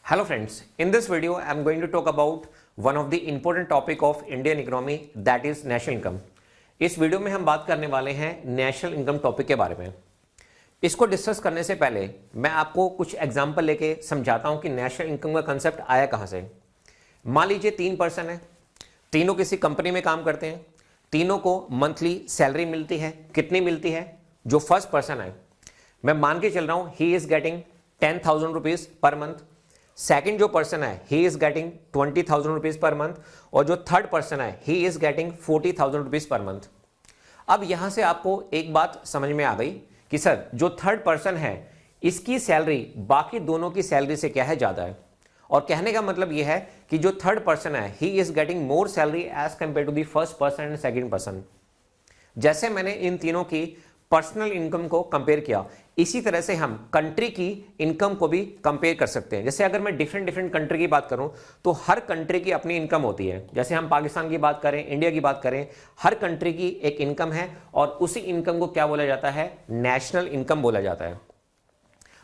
Hello friends, in this video I am going to talk about one of the important topic of Indian economy that is national income. इस video में हम बात करने वाले हैं national income topic के बारे में। इसको डिस्कस करने से पहले मैं आपको कुछ एग्जांपल लेके समझाता हूं कि नेशनल इनकम का कंसेप्ट आया कहां से। मान लीजिए 3 पर्सन है, तीनों किसी कंपनी में काम करते हैं, तीनों को मंथली सैलरी मिलती है। कितनी मिलती है? जो फर्स्ट पर्सन है मैं मान के चल रहा हूं ही is getting 10,000 rupees per month. Second जो पर्सन है he is getting 20,000 rupees per month और जो थर्ड पर्सन है he is getting 40,000 rupees per month. अब यहां से आपको एक बात समझ में आ गई कि सर जो थर्ड पर्सन है इसकी सैलरी बाकी दोनों की सैलरी से क्या है, ज्यादा है। और कहने का मतलब यह है कि जो थर्ड पर्सन है he is getting more salary as compare to the first person and second person. जैसे मैंने इन तीनों की पर्सनल इनकम को कंपेयर किया, इसी तरह से हम कंट्री की इनकम को भी कंपेयर कर सकते हैं। जैसे अगर मैं डिफरेंट कंट्री की बात करूं तो हर कंट्री की अपनी इनकम होती है। जैसे हम पाकिस्तान की बात करें, इंडिया की बात करें, हर कंट्री की एक इनकम है और उसी इनकम को क्या बोला जाता है? नेशनल इनकम बोला जाता है।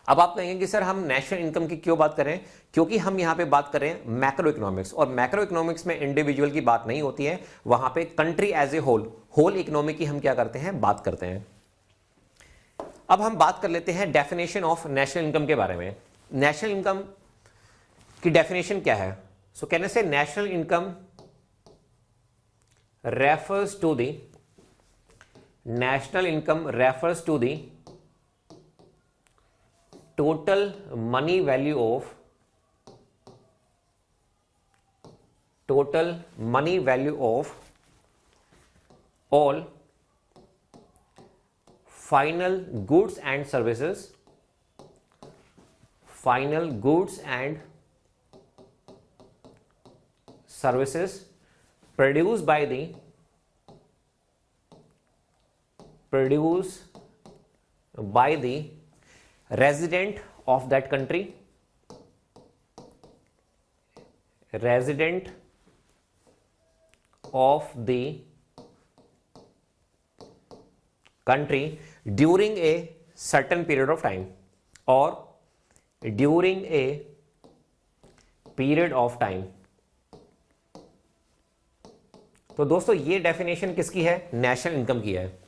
अब आप कहेंगे कि सर हम नेशनल इनकम की क्यों बात करें? क्योंकि हम यहां पे बात करें मैक्रो इकोनॉमिक्स, और मैक्रो इकोनॉमिक्स में इंडिविजुअल की बात नहीं होती है, वहां पे country as a whole economy की हम क्या करते हैं? बात करते हैं। अब हम बात कर लेते हैं डेफिनेशन ऑफ नेशनल इनकम के बारे में। नेशनल इनकम की डेफिनेशन क्या है? सो कहने से national income refers to the total money value of all final goods and services produced by the resident of that country, during a certain period of time or during a period of time। तो दोस्तों ये definition किसकी है? National income की है।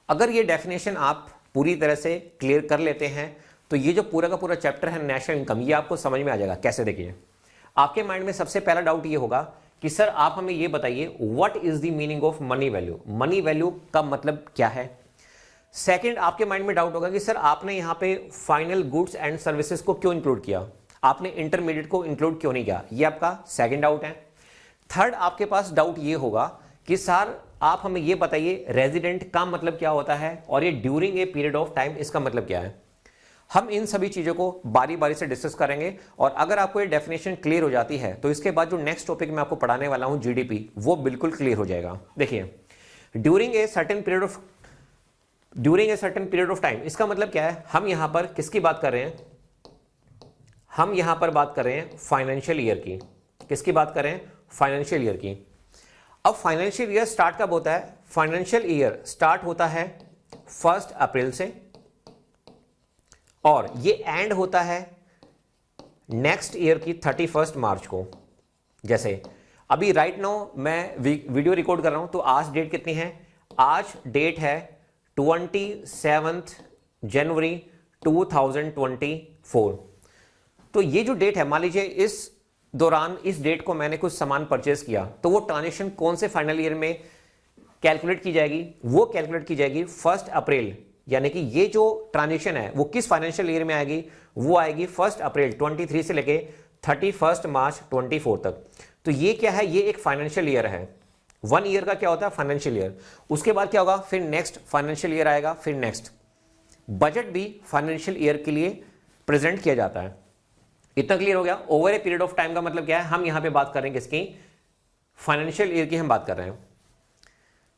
अगर ये definition आप पूरी तरह से क्लियर कर लेते हैं तो ये जो पूरा का पूरा चैप्टर है नेशनल इनकम, ये आपको समझ में आ जाएगा। कैसे? देखिए, आपके माइंड में सबसे पहला डाउट ये होगा कि सर आप हमें ये बताइए what is the meaning of money value. Money value का मतलब क्या है? सेकंड, आपके माइंड में डाउट होगा कि सर आपने यहां पे फाइनल गुड्स एंड सर्विसेज को क्यों इंक्लूड किया, आपने इंटरमीडिएट को इंक्लूड क्यों नहीं किया? ये आपका सेकंड डाउट है। थर्ड, आपके पास डाउट ये होगा कि सर आप हमें ये बताइए रेजिडेंट का मतलब क्या होता है और ये during a period of time इसका मतलब क्या है। हम इन सभी चीजों को बारी बारी से डिस्कस करेंगे और अगर आपको ये डेफिनेशन क्लियर हो जाती है तो इसके बाद जो नेक्स्ट टॉपिक मैं आपको पढ़ाने वाला हूं जीडीपी, वो बिल्कुल क्लियर हो जाएगा। देखिए, during a certain period of time इसका मतलब क्या है? हम यहां पर किसकी बात कर रहे हैं? हम यहां पर बात कर रहे हैं फाइनेंशियल ईयर की। किसकी बात कर रहे हैं? फाइनेंशियल ईयर की। अब फाइनेंशियल ईयर स्टार्ट कब होता है? फाइनेंशियल ईयर स्टार्ट होता है 1 अप्रैल से और ये एंड होता है नेक्स्ट ईयर की 31 मार्च को। जैसे अभी राइट नाउ मैं वीडियो रिकॉर्ड कर रहा हूं तो आज डेट कितनी है? आज डेट है 27 जनवरी 2024। तो ये जो डेट है, मान लीजिए इस दौरान इस डेट को मैंने कुछ सामान परचेज किया तो वो ट्रांजेक्शन कौन से फाइनल ईयर में कैलकुलेट की जाएगी? वो कैलकुलेट की जाएगी 1 अप्रैल, यानी कि ये जो ट्रांजेक्शन है वो किस फाइनेंशियल ईयर में आएगी? वो आएगी 1 अप्रैल 23 से लेके 31 मार्च 24 तक। तो ये क्या है? ये एक फाइनेंशियल ईयर है। 1 ईयर का क्या होता है? Financial year. उसके बाद क्या होगा? फिर नेक्स्ट फाइनेंशियल ईयर आएगा, फिर नेक्स्ट। बजट भी फाइनेंशियल ईयर के लिए प्रेजेंट किया जाता है। इतना क्लियर हो गया? Over a period of time का मतलब क्या है? हम यहां पे बात करेंगे किसकी? फाइनेंशियल ईयर की हम बात कर रहे हैं।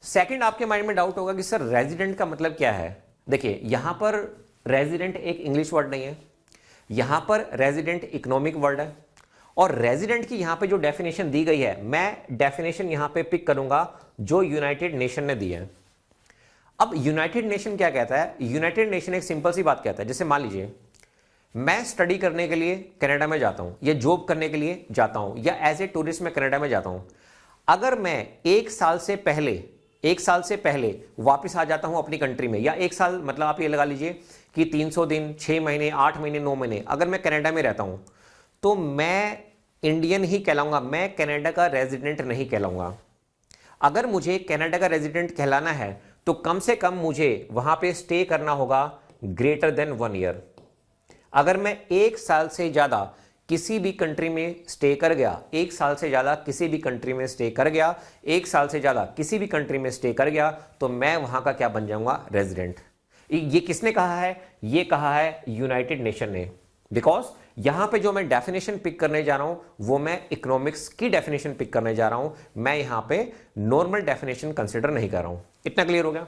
सेकंड, आपके माइंड में डाउट होगा कि सर रेजिडेंट का मतलब क्या है? देखिए, यहां पर रेजिडेंट एक इंग्लिश वर्ड नहीं है, यहां पर रेजिडेंट इकोनॉमिक वर्ड है और रेजिडेंट की यहां पे जो डेफिनेशन दी गई है, मैं डेफिनेशन यहां पे पिक करूंगा जो यूनाइटेड नेशन ने दी है। अब यूनाइटेड नेशन क्या कहता है? यूनाइटेड नेशन एक सिंपल सी बात कहता है, जैसे मान लीजिए मैं स्टडी करने के लिए कनाडा में जाता हूं या जॉब करने के लिए जाता हूं या एज ए टूरिस्ट मैं कनाडा में जाता हूं, अगर मैं एक साल से पहले वापस आ जाता हूं अपनी कंट्री में, या एक साल मतलब आप ये लगा लीजिए कि 300 दिन, 6 महीने, 8 महीने, 9 महीने अगर मैं कनाडा में रहता हूं, तो मैं इंडियन ही कहलाऊंगा, मैं कनाडा का रेजिडेंट नहीं कहलाऊंगा। अगर मुझे कनाडा का रेजिडेंट कहलाना है तो कम से कम मुझे वहां पे स्टे करना होगा ग्रेटर देन 1 ईयर। अगर मैं एक साल से ज्यादा किसी भी कंट्री में स्टे कर गया, एक साल से ज्यादा किसी भी कंट्री में स्टे कर गया, एक साल से ज्यादा किसी भी कंट्री में स्टे कर गया, तो मैं वहां का क्या बन जाऊंगा? रेजिडेंट। ये किसने कहा है? ये कहा है यूनाइटेड नेशन ने। बिकॉज यहां पे जो मैं डेफिनेशन पिक करने जा रहा हूं वो मैं इकोनॉमिक्स की डेफिनेशन पिक करने जा रहा हूं, मैं यहां पे नॉर्मल डेफिनेशन कंसिडर नहीं कर रहा हूं। इतना क्लियर हो गया?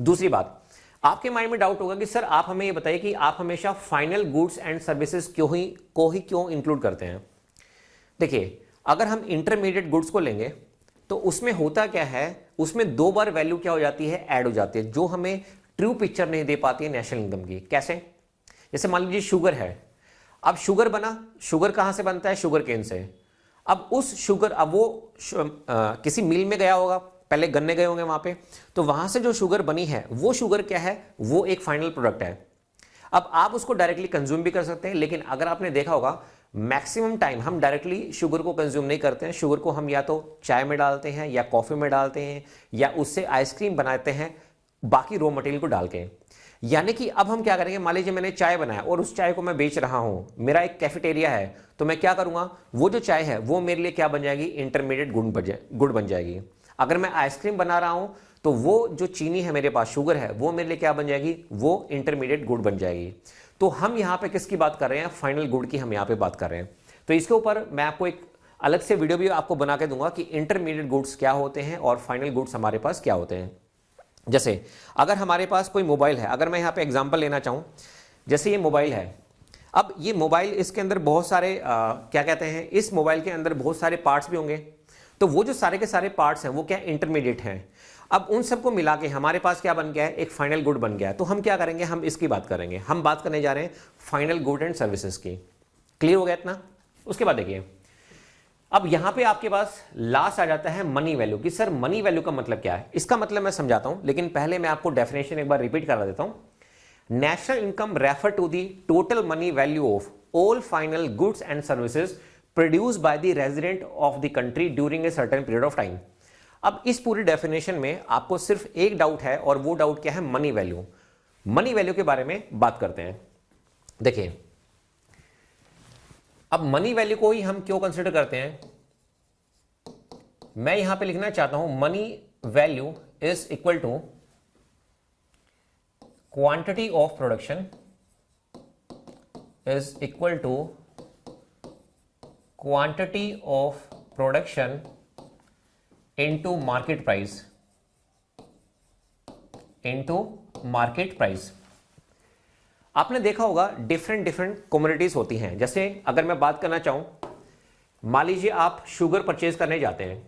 दूसरी बात, आपके माइंड में डाउट होगा कि सर आप हमें ये बताइए कि आप हमेशा फाइनल गुड्स एंड सर्विसेज क्यों इंक्लूड करते हैं? देखिए, अगर हम इंटरमीडिएट गुड्स को लेंगे तो उसमें होता क्या है, उसमें 2 बार वैल्यू क्या हो जाती है? ऐड हो जाती है, जो हमें ट्रू पिक्चर नहीं दे पाती है नेशनल इनकम की। कैसे? जैसे मान लीजिए शुगर है, अब शुगर बना, शुगर कहां से बनता है? शुगर केन से। अब उस शुगर, अब वो किसी मिल में गया होगा, पहले गन्ने गए होंगे वहां पे, तो वहां से जो शुगर बनी है वो शुगर क्या है? वो एक फाइनल प्रोडक्ट है। अब आप उसको डायरेक्टली कंज्यूम भी कर सकते हैं, लेकिन अगर आपने देखा होगा मैक्सिमम टाइम हम डायरेक्टली शुगर को कंज्यूम नहीं करते हैं। शुगर को हम या तो चाय में डालते हैं या कॉफी में डालते हैं या उससे आइसक्रीम बनाते हैं बाकी रॉ मटेरियल को डाल के। यानी कि अब हम क्या करेंगे, मान लीजिए मैंने चाय बनाया और उस चाय को मैं बेच रहा हूं, मेरा एक कैफेटेरिया है, तो मैं क्या करूंगा, वो जो चाय है वो मेरे लिए क्या बन जाएगी? इंटरमीडिएट गुड बन जाएगी। अगर मैं आइसक्रीम बना रहा हूं तो वो जो चीनी है मेरे पास, शुगर है, वो मेरे लिए क्या बन जाएगी? वो इंटरमीडिएट गुड बन जाएगी। तो हम यहां पे किसकी बात कर रहे हैं? फाइनल गुड की हम यहां पे बात कर रहे हैं। तो इसके ऊपर मैं आपको एक अलग से वीडियो भी आपको बना के दूंगा कि इंटरमीडिएट गुड्स क्या होते हैं और फाइनल गुड्स हमारे पास क्या होते हैं। जैसे अगर हमारे पास कोई मोबाइल है, अगर मैं यहाँ पे एग्जांपल लेना चाहूँ, जैसे ये मोबाइल है, अब ये मोबाइल, इसके अंदर बहुत सारे क्या कहते हैं, इस मोबाइल के अंदर बहुत सारे पार्ट्स भी होंगे, तो वो जो सारे के सारे पार्ट्स हैं वो क्या? इंटरमीडिएट हैं। अब उन सबको मिला के हमारे पास क्या बन गया है? एक फाइनल गुड बन गया है। तो हम क्या करेंगे? हम इसकी बात करेंगे, हम बात करने जा रहे हैं फाइनल गुड एंड सर्विसेज की। क्लियर हो गया इतना? उसके बाद देखिए, अब यहां पे आपके पास लास्ट आ जाता है मनी वैल्यू की। सर मनी वैल्यू का मतलब क्या है? इसका मतलब मैं समझाता हूं, लेकिन पहले मैं आपको डेफिनेशन एक बार रिपीट करा देता हूं। National income refer to the total money value of all final goods and services produced by the resident of the country during a certain period of time. अब इस पूरी डेफिनेशन में आपको सिर्फ एक डाउट है, और वो डाउट क्या है? Money value. मनी वैल्यू के बारे में बात करते हैं। देखिए, अब मनी वैल्यू को ही हम क्यों कंसिडर करते हैं? मैं यहां पे लिखना चाहता हूं money value is equal to quantity of production is equal to quantity of production into market price, into market price. आपने देखा होगा डिफरेंट कमोडिटीज होती हैं। जैसे अगर मैं बात करना चाहूं, मान लीजिए आप शुगर परचेज करने जाते हैं।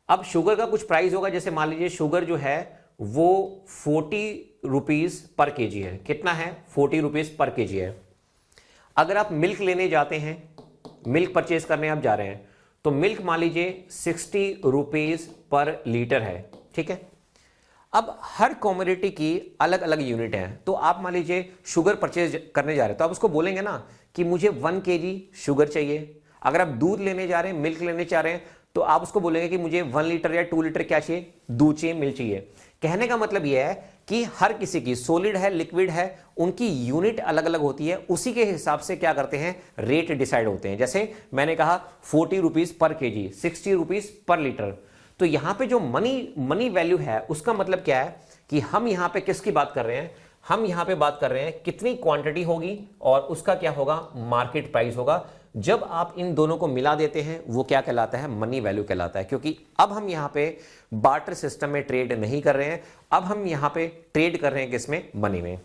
अब शुगर का कुछ प्राइस होगा, जैसे मान लीजिए शुगर जो है वो 40 रुपीज पर केजी है। कितना है? 40 रुपीज पर केजी है। अगर आप मिल्क लेने जाते हैं, मिल्क परचेज करने आप जा रहे हैं, तो मिल्क मान लीजिए 60 रुपीज पर लीटर है। ठीक है, अब हर कमोडिटी की अलग अलग यूनिट है। तो आप मान लीजिए शुगर परचेज करने जा रहे हैं, तो आप उसको बोलेंगे ना कि मुझे 1 kg शुगर चाहिए। अगर आप दूध लेने जा रहे हैं, मिल्क लेने जा रहे हैं, तो आप उसको बोलेंगे कि मुझे 1 लीटर या 2 लीटर क्या चाहिए? दूध चाहिए, मिल्क चाहिए। कहने का मतलब यह है कि हर किसी की सॉलिड है, लिक्विड है, उनकी यूनिट अलग अलग होती है। उसी के हिसाब से क्या करते हैं? रेट डिसाइड होते हैं। जैसे मैंने कहा 40 rupees per KG, 60 rupees per litre. तो यहां पे जो मनी वैल्यू है उसका मतलब क्या है कि हम यहां पे किसकी बात कर रहे हैं? हम यहां पे बात कर रहे हैं कितनी क्वांटिटी होगी और उसका क्या होगा? मार्केट प्राइस होगा। जब आप इन दोनों को मिला देते हैं वो क्या कहलाता है? मनी वैल्यू कहलाता है। क्योंकि अब हम यहां पे बार्टर सिस्टम में ट्रेड नहीं कर रहे हैं, अब हम यहां पे ट्रेड कर रहे हैं किसमें? मनी में।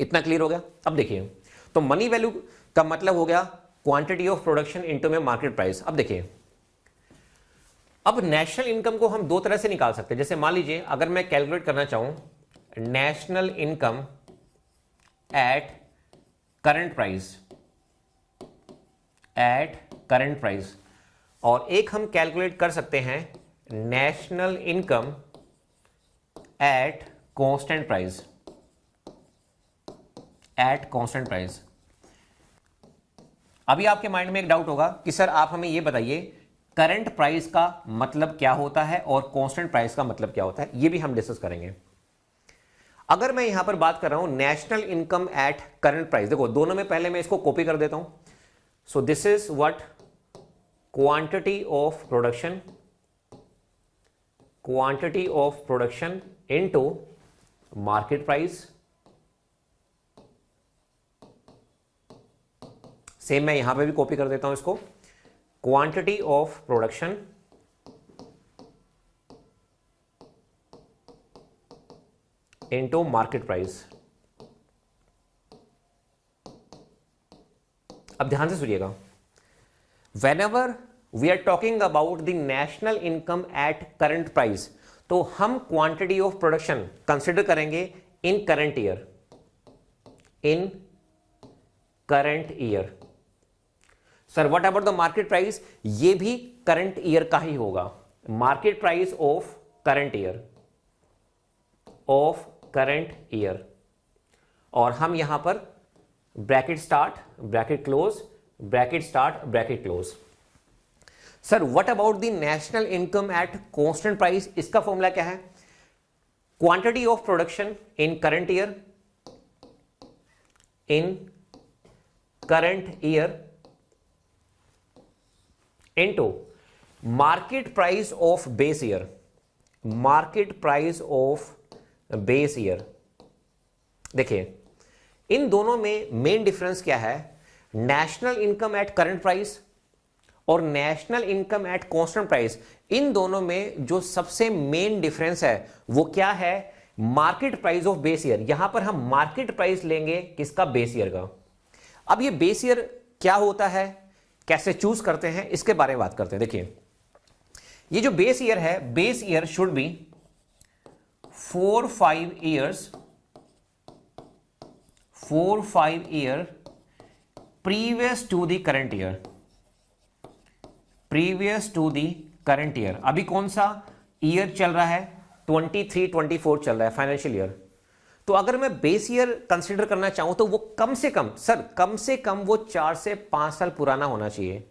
इतना क्लियर हो गया? अब देखिए, तो मनी वैल्यू का मतलब हो गया क्वांटिटी ऑफ प्रोडक्शन इनटू में मार्केट प्राइस। अब देखिए, अब नेशनल इनकम को हम 2 तरह से निकाल सकते हैं। जैसे मान लीजिए अगर मैं कैलकुलेट करना चाहूं national income at current price, eight current price, और एक हम कैलकुलेट कर सकते हैं national income at constant price, eight constant price. अभी आपके माइंड में एक डाउट होगा कि सर आप हमें यह बताइए करंट प्राइस का मतलब क्या होता है और कांस्टेंट प्राइस का मतलब क्या होता है, यह भी हम डिस्कस करेंगे। अगर मैं यहां पर बात कर रहा हूं national income at current price, देखो दोनों में पहले मैं इसको कॉपी कर देता हूं। So this is what quantity of production, quantity of production into market price. Same मैं यहां पे भी कॉपी कर देता हूं इसको, quantity of production into market price. अब ध्यान से सुनिएगा, whenever we are talking about the national income at current price, तो हम quantity of production कंसिडर करेंगे in current year, in current year। Sir what about the market price, ये भी current year का ही होगा, market price of current year, of current year। और हम यहां पर bracket start, bracket close, bracket start, bracket close. Sir what about the national income at constant price, इसका formula क्या है? Quantity of production in current year, in current year into market price of base year, market price of base year. देखिए इन दोनों में main difference क्या है? National income at current price और national income at constant price, इन दोनों में जो सबसे मेन डिफरेंस है वो क्या है? Market price of base year. यहां पर हम मार्केट प्राइस लेंगे किसका? बेस ईयर का। अब ये बेस ईयर क्या होता है, कैसे चूज करते हैं, इसके बारे में बात करते हैं। देखिए ये जो बेस ईयर है, base year should be 4-5 years, 4-5 year previous to the current year, previous to the current year। अभी कौन सा ईयर चल रहा है? 23-24 चल रहा है, फाइनेंशियल ईयर। तो अगर मैं बेस ईयर कंसीडर करना चाहूं तो वो कम से कम, सर कम से कम वो 4 से 5 साल पुराना होना चाहिए।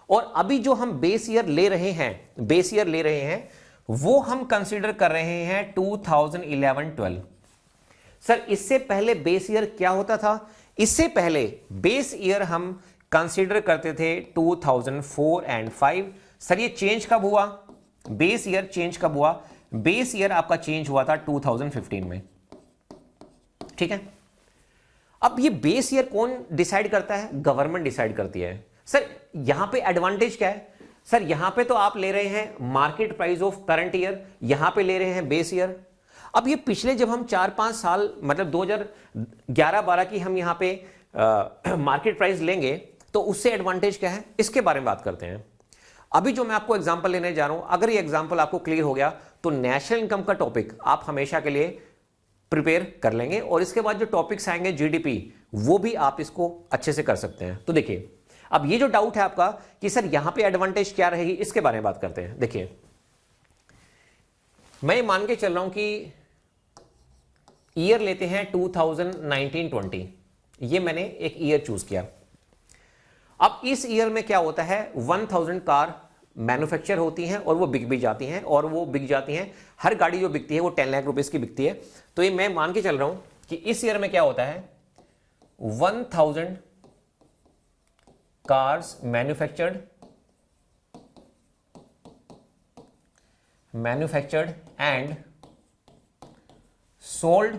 और अभी जो हम बेस ईयर ले रहे हैं, बेस ईयर ले रहे हैं, वो हम कंसीडर कर रहे हैं 2011-12। सर इससे पहले बेस ईयर क्या होता था? इससे पहले बेस ईयर हम कंसीडर करते थे 2004 एंड 5। सर ये चेंज कब हुआ? बेस ईयर चेंज कब हुआ? बेस ईयर आपका चेंज हुआ था 2015 में, ठीक है। अब ये बेस ईयर कौन डिसाइड करता है? गवर्नमेंट डिसाइड करती है। सर यहां पे एडवांटेज क्या है? सर यहां पे तो आप ले रहे हैं market price of current year, यहां पे ले रहे हैं बेस ईयर। अब ये पिछले जब हम 4-5 साल मतलब 2011-12 की हम यहां पे मार्केट प्राइस लेंगे तो उससे एडवांटेज क्या है, इसके बारे में बात करते हैं। अभी जो मैं आपको एग्जांपल लेने जा रहा हूं, अगर ये एग्जांपल आपको क्लियर हो गया तो नेशनल इनकम का टॉपिक आप हमेशा के लिए प्रिपेयर कर लेंगे, और इसके बाद जो टॉपिक्स आएंगे जीडीपी, वो भी आप इसको अच्छे से कर सकते हैं। तो देखिए अब ये जो डाउट है आपका कि सर यहां पे एडवांटेज क्या रहेगी, इसके बारे में बात करते हैं। देखिए मैं मान के चल रहा हूं कि ईयर लेते हैं 2019-20, ये मैंने एक ईयर चूज किया। अब इस ईयर में क्या होता है, 1000 कार मैन्युफैक्चर होती हैं और वो बिक भी जाती हैं, और वो बिक जाती हैं, हर गाड़ी जो बिकती है वो 10 लाख रुपीस की बिकती है। तो ये मैं मान के चल रहा हूं कि इस ईयर में क्या होता है, 1000 cars manufactured and sold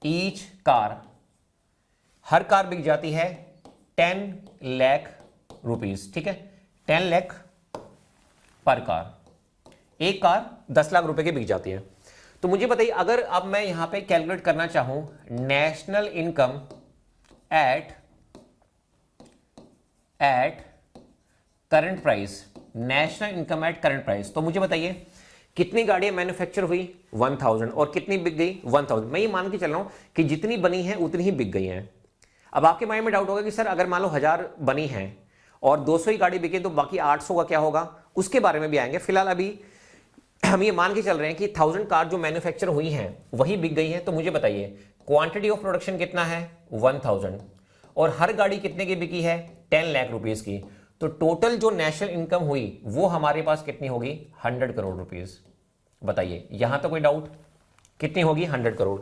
each car, her car बिक जाती है 10 लाख रुपीस, ठीक है, 10 लाख पर कार। एक कार 10 लाख रुपए की बिक जाती है। तो मुझे बताइए अगर अब मैं यहां पे कैलकुलेट करना चाहूं national income at current price, national income at current price, तो मुझे बताइए कितनी गाड़ियां मैन्युफैक्चर हुई? 1000, और कितनी बिक गई? 1000। मैं ये मान के चल रहा हूं कि जितनी बनी है उतनी ही बिक गई हैं। अब आपके माइंड में डाउट होगा कि सर अगर मान लो 1000 बनी है और 200 ही गाड़ी बिके तो बाकी 800 का क्या होगा, उसके बारे में भी आएंगे। फिलहाल अभी हम ये मान के चल रहे हैं कि 1000 कार जो मैन्युफैक्चर हुई हैं वही बिक गई हैं। तो मुझे बताइए क्वांटिटी ऑफ प्रोडक्शन कितना है 1000 और हर गाड़ी कितने की बिकी है 10 लाख रुपीस की। तो टोटल जो नेशनल इनकम हुई वो हमारे पास कितनी होगी 100 करोड़ रुपीस। बताइए यहां तो कोई डाउट, कितनी होगी 100 करोड़।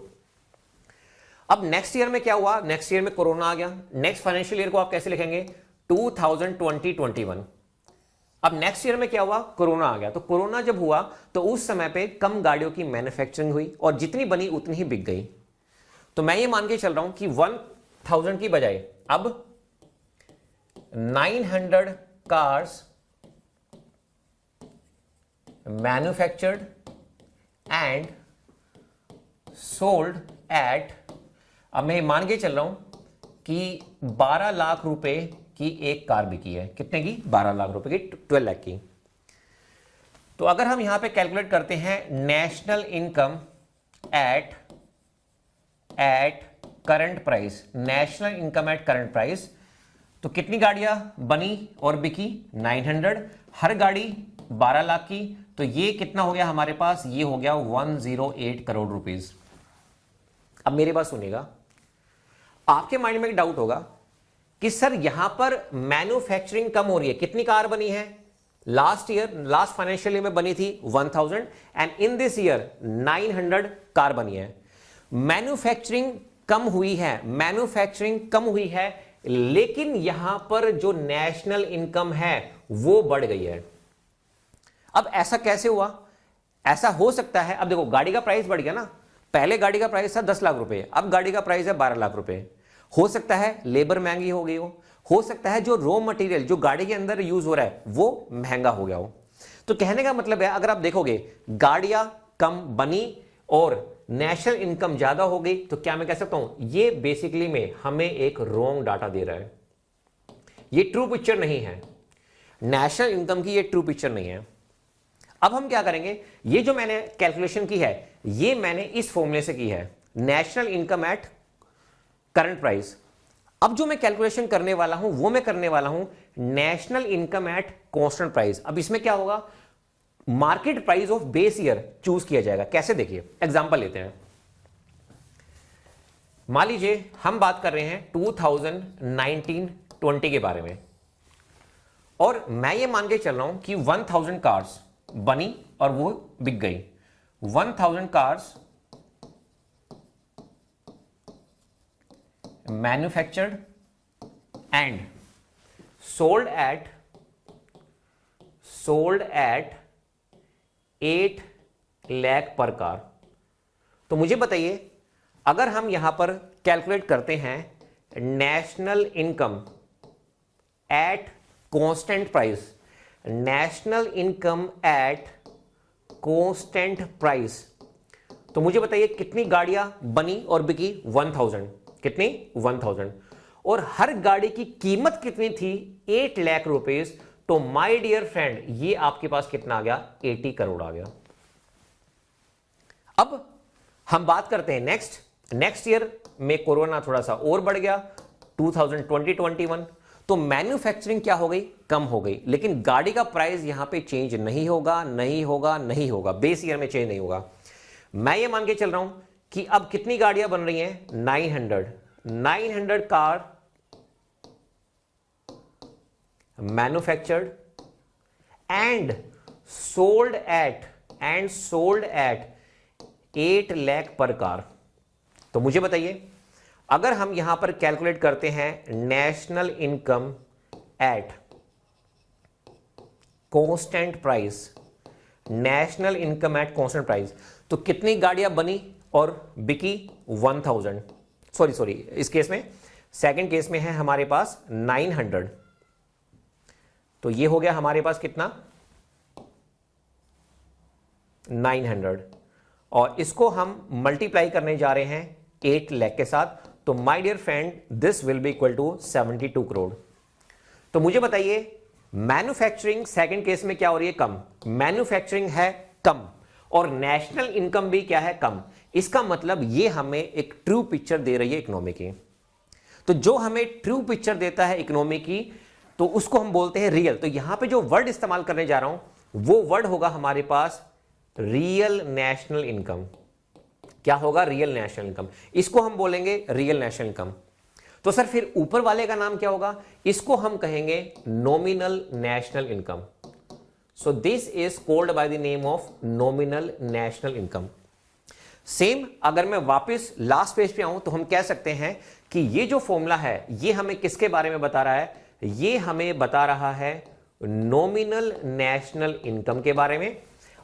अब नेक्स्ट ईयर में क्या हुआ, नेक्स्ट ईयर में कोरोना आ गया। नेक्स्ट फाइनेंशियल ईयर को आप कैसे लिखेंगे 2020-21। अब नेक्स्ट ईयर में क्या हुआ, कोरोना आ गया। तो कोरोना जब हुआ तो उस समय पे कम गाड़ियों की मैन्युफैक्चरिंग हुई और जितनी बनी उतनी ही बिक गई। तो मैं ये मान के चल रहा हूं कि 1000 की बजाय अब 900 cars manufactured and sold at, अब मैं मान के चल रहा हूं कि 12 लाख रुपए की एक कार बिकी है। कितने की 12 लाख रुपए की, 12 लाख की। तो अगर हम यहां पे कैलकुलेट करते हैं national income at current price, national income at current price, तो कितनी गाड़ियां बनी और बिकी 900, हर गाड़ी 12 लाख की। तो ये कितना हो गया हमारे पास, ये हो गया 108 करोड़ रुपीस। अब मेरी बात सुनिएगा, आपके माइंड में एक डाउट होगा कि सर यहां पर मैन्युफैक्चरिंग कम हो रही है, कितनी कार बनी है last year, last financial year में बनी थी 1000 and in this year 900 car बनी है। मैन्युफैक्चरिंग कम हुई है, मैन्युफैक्चरिंग कम हुई है, लेकिन यहां पर जो नेशनल इनकम है वो बढ़ गई है। अब ऐसा कैसे हुआ, ऐसा हो सकता है, अब देखो गाड़ी का प्राइस बढ़ गया ना, पहले गाड़ी का प्राइस था 10 लाख रुपए, अब गाड़ी का प्राइस है 12 लाख रुपए। हो सकता है लेबर महंगी हो गई हो सकता है जो रॉ मटेरियल जो गाड़ी के अंदर यूज हो रहा है वो महंगा हो गया हो। तो कहने का मतलब है अगर आप देखोगे गाड़ियां कम बनी और नेशनल इनकम ज्यादा हो गई, तो क्या मैं कह सकता हूं ये बेसिकली में हमें एक रॉन्ग डाटा दे रहा है, ये ट्रू पिक्चर नहीं है, नेशनल इनकम की ये ट्रू पिक्चर नहीं है। अब हम क्या करेंगे, ये जो मैंने कैलकुलेशन की है ये मैंने इस फॉर्मूले से की है, national income at current price. अब जो मैं कैलकुलेशन करने वाला हूं वो मैं करने वाला हूं national income at constant price. अब इसमें क्या होगा, market price of base year choose किया जाएगा। कैसे, देखिए एग्जांपल लेते हैं। मान लीजिए हम बात कर रहे हैं 2019-20 के बारे में और मैं ये मान के चल रहा हूं कि 1000 कार्स बनी और वो बिक गई। 1000 cars manufactured and sold at 8 lakh पर कार। तो मुझे बताइए अगर हम यहां पर कैलकुलेट करते हैं national income at constant price, national income at constant price, तो मुझे बताइए कितनी गाड़ियां बनी और बिकी 1000, कितनी 1000, और हर गाड़ी की कीमत कितनी थी 8 लाख रुपीस। तो माय डियर फ्रेंड ये आपके पास कितना आ गया 80 करोड़ आ गया। अब हम बात करते हैं नेक्स्ट ईयर में कोरोना थोड़ा सा और बढ़ गया 2020-21, तो मैन्युफैक्चरिंग क्या हो गई, कम हो गई, लेकिन गाड़ी का प्राइस यहां पे चेंज नहीं होगा, बेस ईयर में चेंज नहीं होगा। मैं ये मान के चल रहा हूं कि अब कितनी गाड़ियां बन रही हैं 900 car manufactured and sold at 8 lakh पर कार। तो मुझे बताइए अगर हम यहां पर कैलकुलेट करते हैं national income at constant price, national income at constant price, तो कितनी गाड़ियां बनी और बिकी 1000, सॉरी इस केस में, सेकंड केस में है हमारे पास 900, तो ये हो गया हमारे पास कितना 900, और इसको हम मल्टीप्लाई करने जा रहे हैं 8 लाख के साथ। तो my dear friend this will be equal to 72 crore. तो मुझे बताइए मैन्युफैक्चरिंग सेकंड केस में क्या हो रही है, कम, मैन्युफैक्चरिंग है कम और नेशनल इनकम भी क्या है, कम। इसका मतलब ये हमें एक ट्रू पिक्चर दे रही है इकोनॉमी की। तो जो हमें ट्रू पिक्चर देता है इकोनॉमी की, तो उसको हम बोलते हैं रियल। तो यहां पे जो वर्ड इस्तेमाल करने जा रहा हूं वो वर्ड होगा हमारे पास रियल नेशनल इनकम। क्या होगा? Real national income. इसको हम बोलेंगे रियल नेशनल इनकम। तो सर फिर ऊपर वाले का नाम क्या होगा? इसको हम कहेंगे nominal national income. So this is called by the name of nominal national income. Same अगर मैं वापस लास्ट पेज पे आऊं तो हम कह सकते हैं कि ये जो फॉर्मूला है ये हमें किसके बारे में बता रहा है? ये हमें बता रहा है नॉमिनल नेशनल इनकम के बारे में।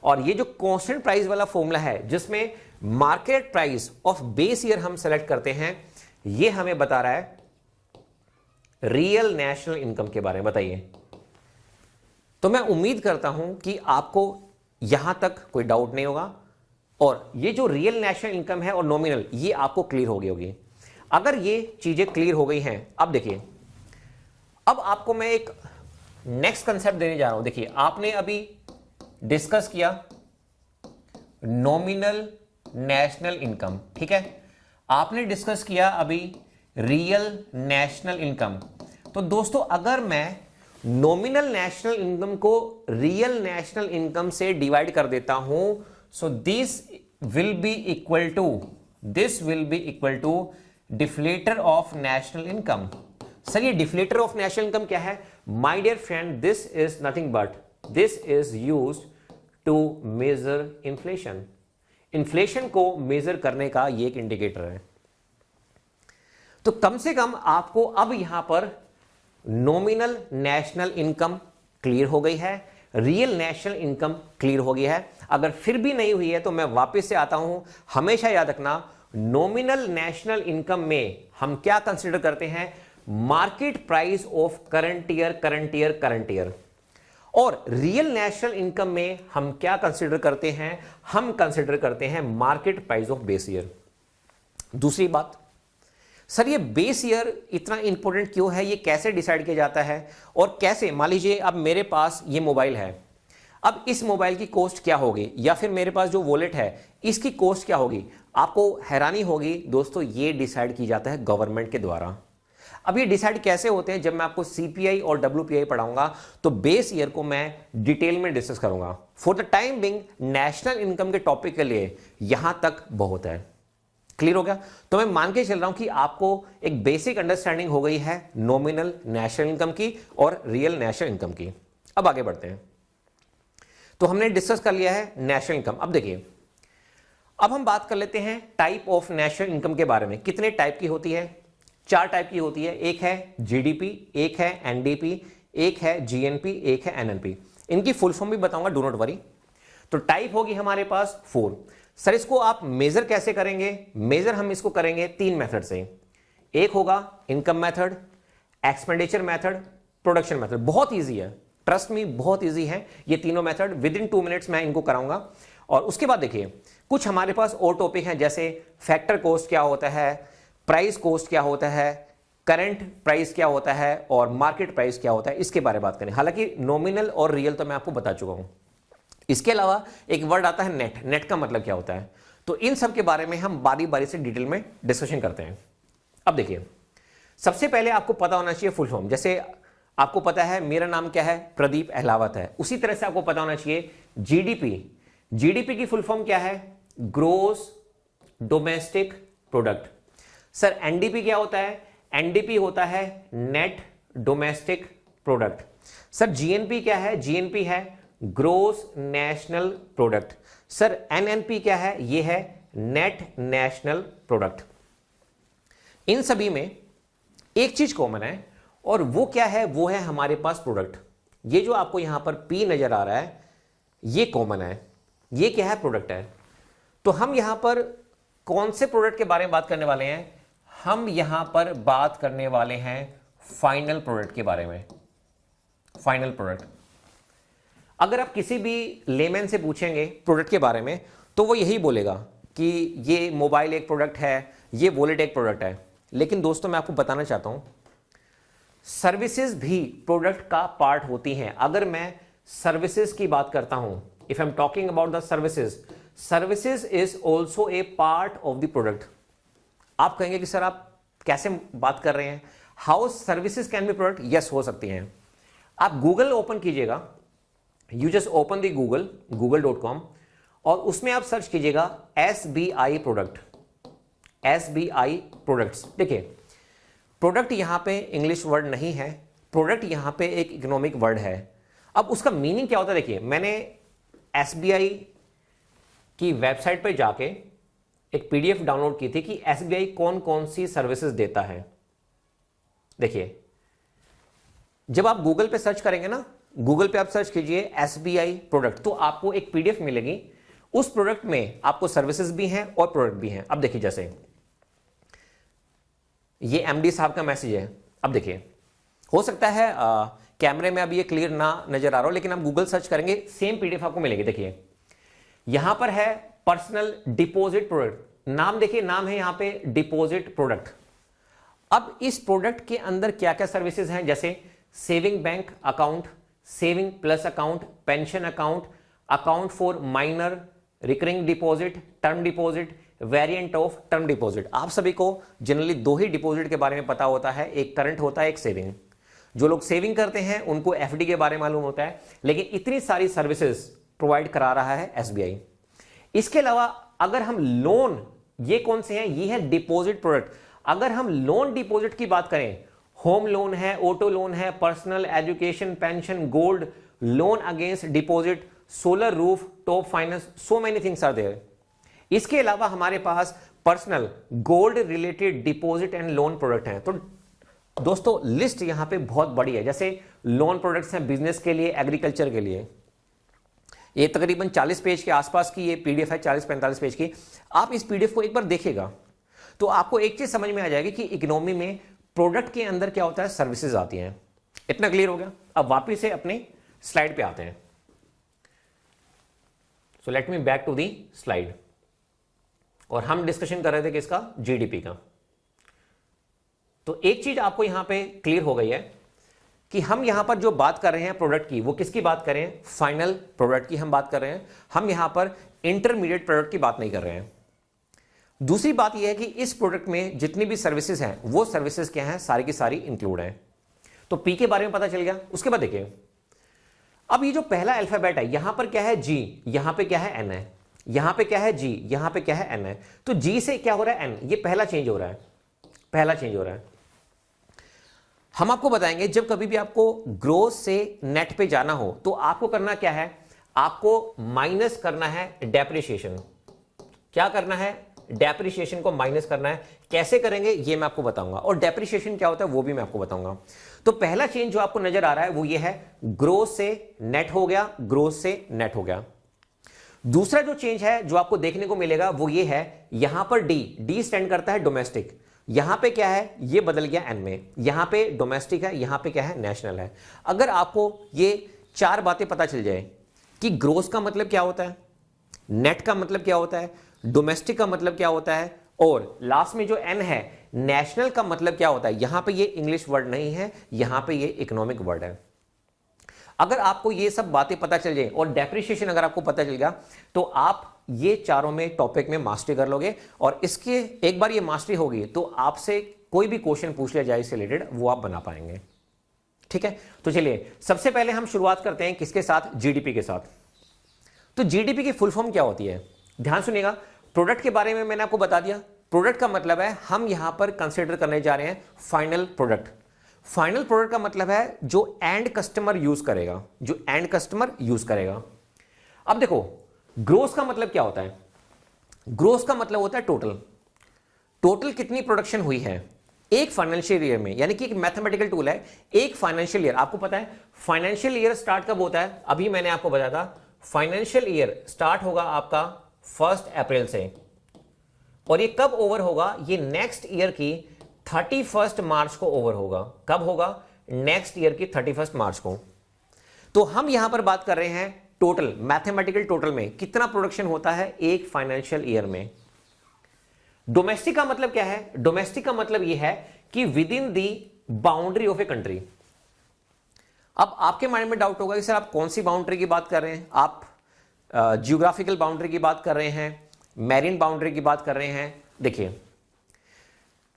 और ये जो कांस्टेंट प्राइस वाला फॉर्मूला है जिसमें market price of base year हम सेलेक्ट करते हैं, ये हमें बता रहा है रियल नेशनल इनकम के बारे में। बताइए। तो मैं उम्मीद करता हूं कि आपको यहां तक कोई डाउट नहीं होगा और ये जो रियल नेशनल इनकम है और नॉमिनल, ये आपको क्लियर हो गई होगी। अगर ये चीजें क्लियर हो गई हैं, अब देखिए, अब आपको मैं एक नेक्स्ट कंसेप्ट देने जा रहा हूं। देखिए, आपने अभी डिस्कस किया नॉमिनल नेशनल इनकम, ठीक है, आपने डिस्कस किया अभी रियल नेशनल इनकम। तो दोस्तों, अगर मैं नॉमिनल नेशनल इनकम को रियल नेशनल इनकम से डिवाइड कर देता हूं, so this will be equal to deflator of national income. Sir ये डिफ्लेटर ऑफ नेशनल इनकम क्या है? My dear friend, this is nothing but this is used to measure inflation. Inflation को measure करने का ये एक इंडिकेटर है। तो कम से कम आपको अब यहां पर नॉमिनल नेशनल इनकम क्लियर हो गई है, रियल नेशनल इनकम क्लियर हो गई है। अगर फिर भी नहीं हुई है तो मैं वापस से आता हूं। हमेशा याद रखना, नॉमिनल नेशनल इनकम में हम क्या कंसीडर करते हैं? Market price of current year. और रियल नेशनल इनकम में हम क्या कंसीडर करते हैं? हम कंसीडर करते हैं market price of base year. दूसरी बात, सर ये बेस ईयर इतना इंपॉर्टेंट क्यों है? ये कैसे डिसाइड किया जाता है और कैसे? मान लीजिए अब मेरे पास ये मोबाइल है, अब इस मोबाइल की कॉस्ट क्या होगी, या फिर मेरे पास जो वॉलेट है इसकी कॉस्ट क्या होगी? आपको हैरानी होगी दोस्तों, ये डिसाइड की जाता है गवर्नमेंट के द्वारा। अब ये डिसाइड कैसे होते हैं? जब मैं आपको सीपीआई और डब्ल्यूपीआई पढ़ाऊंगा तो बेस ईयर को मैं डिटेल में डिस्कस करूंगा। For the time being national income के टॉपिक के लिए यहां तक बहुत है। क्लियर हो गया? तो मैं मान के चल रहा हूं कि आपको एक बेसिक अंडरस्टैंडिंग हो गई है नॉमिनल नेशनल इनकम की और रियल नेशनल इनकम की। अब आगे बढ़ते हैं। तो हमने डिस्कस कर लिया है नेशनल इनकम। अब देखिए, अब हम बात कर लेते हैं टाइप ऑफ नेशनल इनकम के बारे में। कितने टाइप की होती है? 4 टाइप की होती है। एक है जीडीपी, एक है एनडीपी, एक है जीएनपी, एक है एनएनपी। इनकी फुल फॉर्म भी बताऊंगा, डू नॉट वरी। तो टाइप होगी हमारे पास 4। सर इसको आप मेजर कैसे करेंगे? मेजर हम इसको करेंगे 3 मेथड से। एक होगा income method, expenditure method, production method. बहुत ईजी है, ट्रस्ट मी, बहुत ईजी है ये तीनों मेथड। विद इन 2 मिनट्स मैं इनको कराऊंगा। और उसके बाद देखिए, कुछ हमारे पास और टॉपिक हैं, जैसे फैक्टर कॉस्ट क्या होता है, प्राइस कॉस्ट क्या होता है, करंट प्राइस क्या होता है और मार्केट प्राइस क्या होता है, इसके बारे में बात करें। हालांकि नॉमिनल और रियल तो मैं आपको बता चुका हूं। इसके अलावा एक वर्ड आता है नेट। नेट का मतलब क्या होता है? तो इन सब के बारे में हम बारी बारी से डिटेल में डिस्कशन करते हैं। अब देखिए, सबसे पहले आपको पता होना चाहिए फुल फॉर्म। जैसे आपको पता है मेरा नाम क्या है, प्रदीप अहलावत है, उसी तरह से आपको पता होना चाहिए जीडीपी। जीडीपी की फुल फॉर्म क्या है? Gross domestic product. Sir NDP क्या होता है? एनडीपी होता है net domestic product. Sir GNP क्या है? जीएनपी है gross national product. Sir NNP क्या है? ये है नेट नेशनल प्रोडक्ट। इन सभी में एक चीज कॉमन है और वो क्या है? वो है हमारे पास प्रोडक्ट। ये जो आपको यहां पर पी नजर आ रहा है ये कॉमन है। ये क्या है? प्रोडक्ट है। तो हम यहां पर कौन से प्रोडक्ट के बारे में बात करने वाले हैं? हम यहां पर बात करने वाले हैं फाइनल प्रोडक्ट के बारे में। फाइनल प्रोडक्ट, अगर आप किसी भी लेमैन से पूछेंगे प्रोडक्ट के बारे में तो वो यही बोलेगा कि ये मोबाइल एक प्रोडक्ट है, ये वॉलेट एक प्रोडक्ट है। लेकिन दोस्तों मैं आपको बताना चाहता हूं, सर्विसेज भी प्रोडक्ट का पार्ट होती हैं। अगर मैं सर्विसेज की बात करता हूं, if I am talking about the services is also a part of the product. आप कहेंगे कि सर आप कैसे बात कर रहे हैं? How services can be product? Yes, हो सकती हैं। आप गूगल ओपन कीजिएगा, you just open the google.com और उसमें आप सर्च कीजिएगा SBI प्रोडक्ट, SBI प्रोडक्ट्स। देखिए, प्रोडक्ट यहां पे इंग्लिश वर्ड नहीं है, प्रोडक्ट यहां पे एक इकोनॉमिक वर्ड है। अब उसका मीनिंग क्या होता है? देखिए, मैंने SBI की वेबसाइट पे जाके एक PDF डाउनलोड की थी कि SBI कौन कौन सी सर्विसेज देता है। देखिए, जब आप गूगल पे सर्च करेंगे ना, गूगल पे आप सर्च कीजिए SBI प्रोडक्ट, तो आपको एक PDF मिलेगी। उस प्रोडक्ट में आपको सर्विसेज भी हैं और प्रोडक्ट भी हैं। अब देखिए, जैसे ये MD साहब का मैसेज है। अब देखिए, हो सकता है कैमरे में अभी ये क्लियर ना नजर आ रहा हो, लेकिन आप गूगल सर्च करेंगे सेम PDF आपको मिलेगी। देखिए, यहां पर है पर्सनल डिपॉजिट प्रोडक्ट, नाम देखिए, नाम है यहां पे डिपॉजिट प्रोडक्ट। अब इस प्रोडक्ट के अंदर क्या क्या सर्विसेज हैं? जैसे saving bank account, saving plus account, pension account, account for minor, recurring deposit, term deposit, variant of term deposit. आप सभी को जनरली दो ही डिपॉजिट के बारे में पता होता है, एक करंट होता है, एक सेविंग। जो लोग सेविंग करते हैं उनको FD के बारे में मालूम होता है, लेकिन इतनी सारी सर्विसेज प्रोवाइड करा रहा है SBI। इसके अलावा अगर हम लोन, ये कौन से हैं? ये है डिपॉजिट प्रोडक्ट। अगर हम लोन डिपॉजिट की बात करें, होम लोन है, ऑटो लोन है, personal, education, pension, gold, loan against deposit, solar roof, top finance, so many things are there. इसके अलावा हमारे पास personal gold related deposit and loan product हैं। तो दोस्तों, लिस्ट यहां पे बहुत बड़ी है। जैसे लोन प्रोडक्ट्स हैं बिजनेस के लिए, एग्रीकल्चर के लिए। ये तकरीबन 40 पेज के आसपास की ये PDF है, 40-45 पेज की। आप इस PDF को एक बार देखिएगा तो आपको एक चीज समझ में आ जाएगी कि इकोनॉमी में प्रोडक्ट के अंदर क्या होता है, सर्विसेज आती हैं। इतना क्लियर हो गया? अब वापिस से अपनी स्लाइड पे आते हैं। So let me back to the slide. और हम डिस्कशन कर रहे थे किसका? GDP का। तो एक चीज आपको यहां पे क्लियर हो गई है कि हम यहां पर जो बात कर रहे हैं प्रोडक्ट की, वो किसकी बात कर रहे हैं? फाइनल प्रोडक्ट की हम बात कर रहे हैं। हम यहां पर इंटरमीडिएट प्रोडक्ट की बात नहीं कर रहे हैं। दूसरी बात यह है कि इस प्रोडक्ट में जितनी भी सर्विसेज हैं, वो सर्विसेज क्या हैं? सारी की सारी इंक्लूड हैं। तो P के बारे में पता चल गया। उसके बाद देखिए, अब ये जो पहला अल्फाबेट है, यहां पर क्या है? G, यहां पे क्या है? N है। यहां पे क्या है? G, यहां पे क्या है? N है। तो G से क्या हो रहा है? N। ये पहला चेंज हो रहा है, पहला चेंज हो रहा है। हम आपको बताएंगे जब कभी भी आपको ग्रोस से नेट पे जाना हो तो आपको करना क्या है? आपको माइनस करना है डेप्रिसिएशन। क्या करना है? डेप्रिसिएशन को माइनस करना है। कैसे करेंगे ये मैं आपको बताऊंगा, और डेप्रिसिएशन क्या होता है वो भी मैं आपको बताऊंगा। तो पहला चेंज जो आपको नजर आ रहा है वो ये है, ग्रोस से नेट हो गया, ग्रोस से नेट हो गया। दूसरा जो चेंज है जो आपको देखने को मिलेगा वो ये है, यहां पर डी स्टैंड करता है डोमेस्टिक। यहां पे क्या है? ये बदल गया N में। यहां पे डोमेस्टिक है, यहां पे क्या है? नेशनल है। अगर आपको ये चार बातें पता चल जाए कि ग्रोस का मतलब क्या होता है, नेट का मतलब क्या होता है, डोमेस्टिक का मतलब क्या होता है, और लास्ट में जो N है नेशनल का मतलब क्या होता है। यहां पे ये इंग्लिश वर्ड नहीं है, यहां पे ये इकोनॉमिक वर्ड है। अगर आपको ये सब बातें पता चल जाए और डेप्रिसिएशन अगर आपको पता चल गया तो आप ये चारों में टॉपिक में मास्टरी कर लोगे, और इसके एक बार ये मास्टरी होगी तो आपसे कोई भी क्वेश्चन पूछ लिया जाए इससे रिलेटेड, वो आप बना पाएंगे। ठीक है, तो चलिए सबसे पहले हम शुरुआत करते हैं किसके साथ? GDP के साथ। तो GDP की फुल फॉर्म क्या होती है? ध्यान सुनिएगा। प्रोडक्ट के बारे में मैंने आपको बता दिया। प्रोडक्ट का मतलब है, हम यहां पर कंसिडर करने जा रहे हैं फाइनल प्रोडक्ट। फाइनल प्रोडक्ट का मतलब है जो एंड कस्टमर यूज करेगा, जो एंड कस्टमर यूज करेगा। अब देखो, ग्रोस का मतलब क्या होता है? ग्रोस का मतलब होता है टोटल। टोटल कितनी प्रोडक्शन हुई है एक फाइनेंशियल ईयर में, यानी कि एक मैथमेटिकल टूल है। एक फाइनेंशियल ईयर, आपको पता है फाइनेंशियल ईयर स्टार्ट कब होता है? अभी मैंने आपको बताया था, फाइनेंशियल ईयर स्टार्ट होगा आपका 1 अप्रैल से, और ये कब ओवर होगा? ये नेक्स्ट ईयर की 31 मार्च को ओवर होगा। कब होगा? नेक्स्ट ईयर की 31 मार्च को। तो हम यहां पर बात कर रहे हैं टोटल, मैथमेटिकल टोटल में कितना प्रोडक्शन होता है एक फाइनेंशियल ईयर में। डोमेस्टिक का मतलब क्या है? डोमेस्टिक का मतलब यह है कि with in the boundary of a country. अब आपके माइंड में डाउट होगा कि सर आप कौन सी बाउंड्री की बात कर रहे हैं? आप जियोग्राफिकल बाउंड्री की बात कर रहे हैं, मैरीन बाउंड्री की बात कर रहे हैं? देखिए,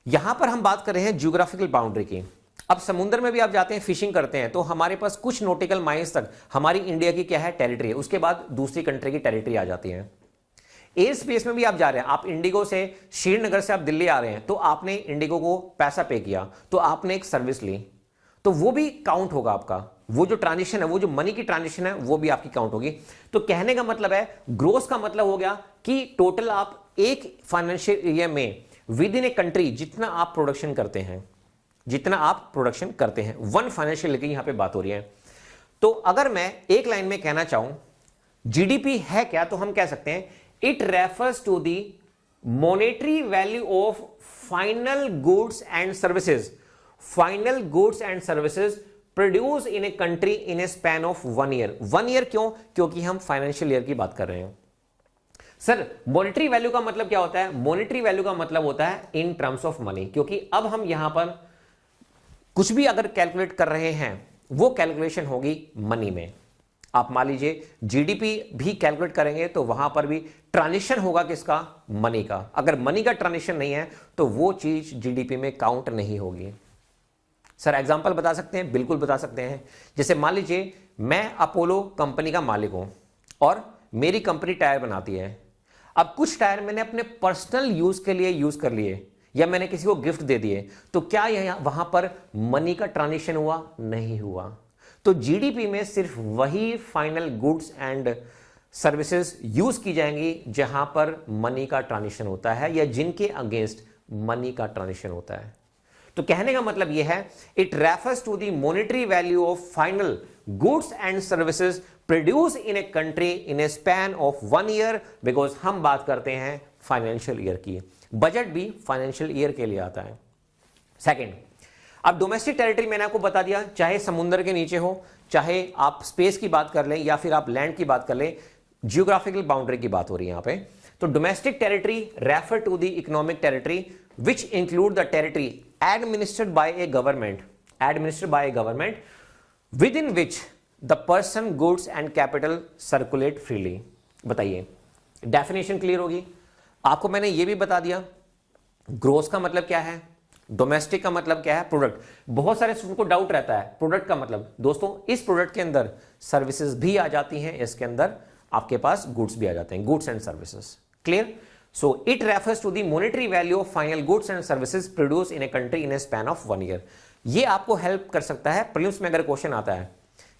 यहां पर हम बात कर रहे हैं जियोग्राफिकल बाउंड्री की। अब समुद्र में भी आप जाते हैं, फिशिंग करते हैं, तो हमारे पास कुछ नॉटिकल माइल्स तक हमारी इंडिया की क्या है, टेरिटरी है। उसके बाद दूसरी कंट्री की टेरिटरी आ जाती है। एयर स्पेस में भी आप जा रहे हैं, आप इंडिगो से, श्रीनगर से आप दिल्ली आ रहे हैं, तो आपने इंडिगो को पैसा पे किया, तो आपने एक सर्विस ली, तो वो भी काउंट होगा आपका। वो जो ट्रांजेक्शन है, वो जो मनी की ट्रांजेक्शन है, वो भी आपकी काउंट होगी। तो कहने का मतलब है, ग्रोस का मतलब हो गया कि टोटल आप एक फाइनेंशियल ईयर में विद इन ए कंट्री जितना आप प्रोडक्शन करते हैं, जितना आप प्रोडक्शन करते हैं, वन फाइनेंशियल ईयर की यहां पे बात हो रही है। तो अगर मैं एक लाइन में कहना चाहूं जीडीपी है क्या, तो हम कह सकते हैं it refers to the monetary value of final goods and services, final goods and services produce in a country in a span of 1 year. 1 year क्यों? क्योंकि हम फाइनेंशियल ईयर की बात कर रहे हैं। सर मॉनेटरी वैल्यू का मतलब क्या होता है? मॉनेटरी वैल्यू का मतलब होता है इन टर्म्स ऑफ मनी, क्योंकि अब हम यहां पर कुछ भी अगर कैलकुलेट कर रहे हैं, वो कैलकुलेशन होगी मनी में। आप मान लीजिए जीडीपी भी कैलकुलेट करेंगे तो वहां पर भी ट्रांजिशन होगा किसका? मनी का। अगर मनी का ट्रांजिशन नहीं है तो वो चीज जीडीपी में काउंट नहीं होगी। सर एग्जांपल बता सकते हैं? बिल्कुल बता सकते हैं। जैसे मान लीजिए मैं अपोलो कंपनी का मालिक हूं और मेरी कंपनी टायर बनाती है। अब कुछ टायर मैंने अपने पर्सनल यूज के लिए यूज कर लिए या मैंने किसी को गिफ्ट दे दिए, तो क्या वहां पर मनी का ट्रांजिशन हुआ? नहीं हुआ। तो जीडीपी में सिर्फ वही final goods and services use की जाएंगी जहां पर मनी का ट्रांजिशन होता है या जिनके अगेंस्ट मनी का ट्रांजिशन होता है। तो कहने का मतलब यह है it refers to the monetary value of final goods and services produce in a country in a span of 1 year, because हम बात करते हैं फाइनेंशियल ईयर की। बजट भी फाइनेंशियल ईयर के लिए आता है। सेकंड, अब डोमेस्टिक टेरिटरी मैंने आपको बता दिया, चाहे समुद्र के नीचे हो, चाहे आप स्पेस की बात कर लें या फिर आप लैंड की बात कर लें, जियोग्राफिकल बाउंड्री की बात हो रही है यहां पे। तो domestic territory refer to the economic territory which include the territory administered by a government, administered by a government within which the person, goods and capital circulate freely. बताइए, definition clear होगी? आपको मैंने यह भी बता दिया gross का मतलब क्या है, डोमेस्टिक का मतलब क्या है, प्रोडक्ट। बहुत सारे स्टूडेंट को डाउट रहता है प्रोडक्ट का मतलब। दोस्तों इस प्रोडक्ट के अंदर सर्विसेज भी आ जाती हैं, इसके अंदर आपके पास गुड्स भी आ जाते हैं, goods and services. Clear? So it refers to the monetary value of final goods and services produce in a country in a span of 1 year. ये आपको हेल्प कर सकता है प्रीलिम्स में अगर क्वेश्चन आता है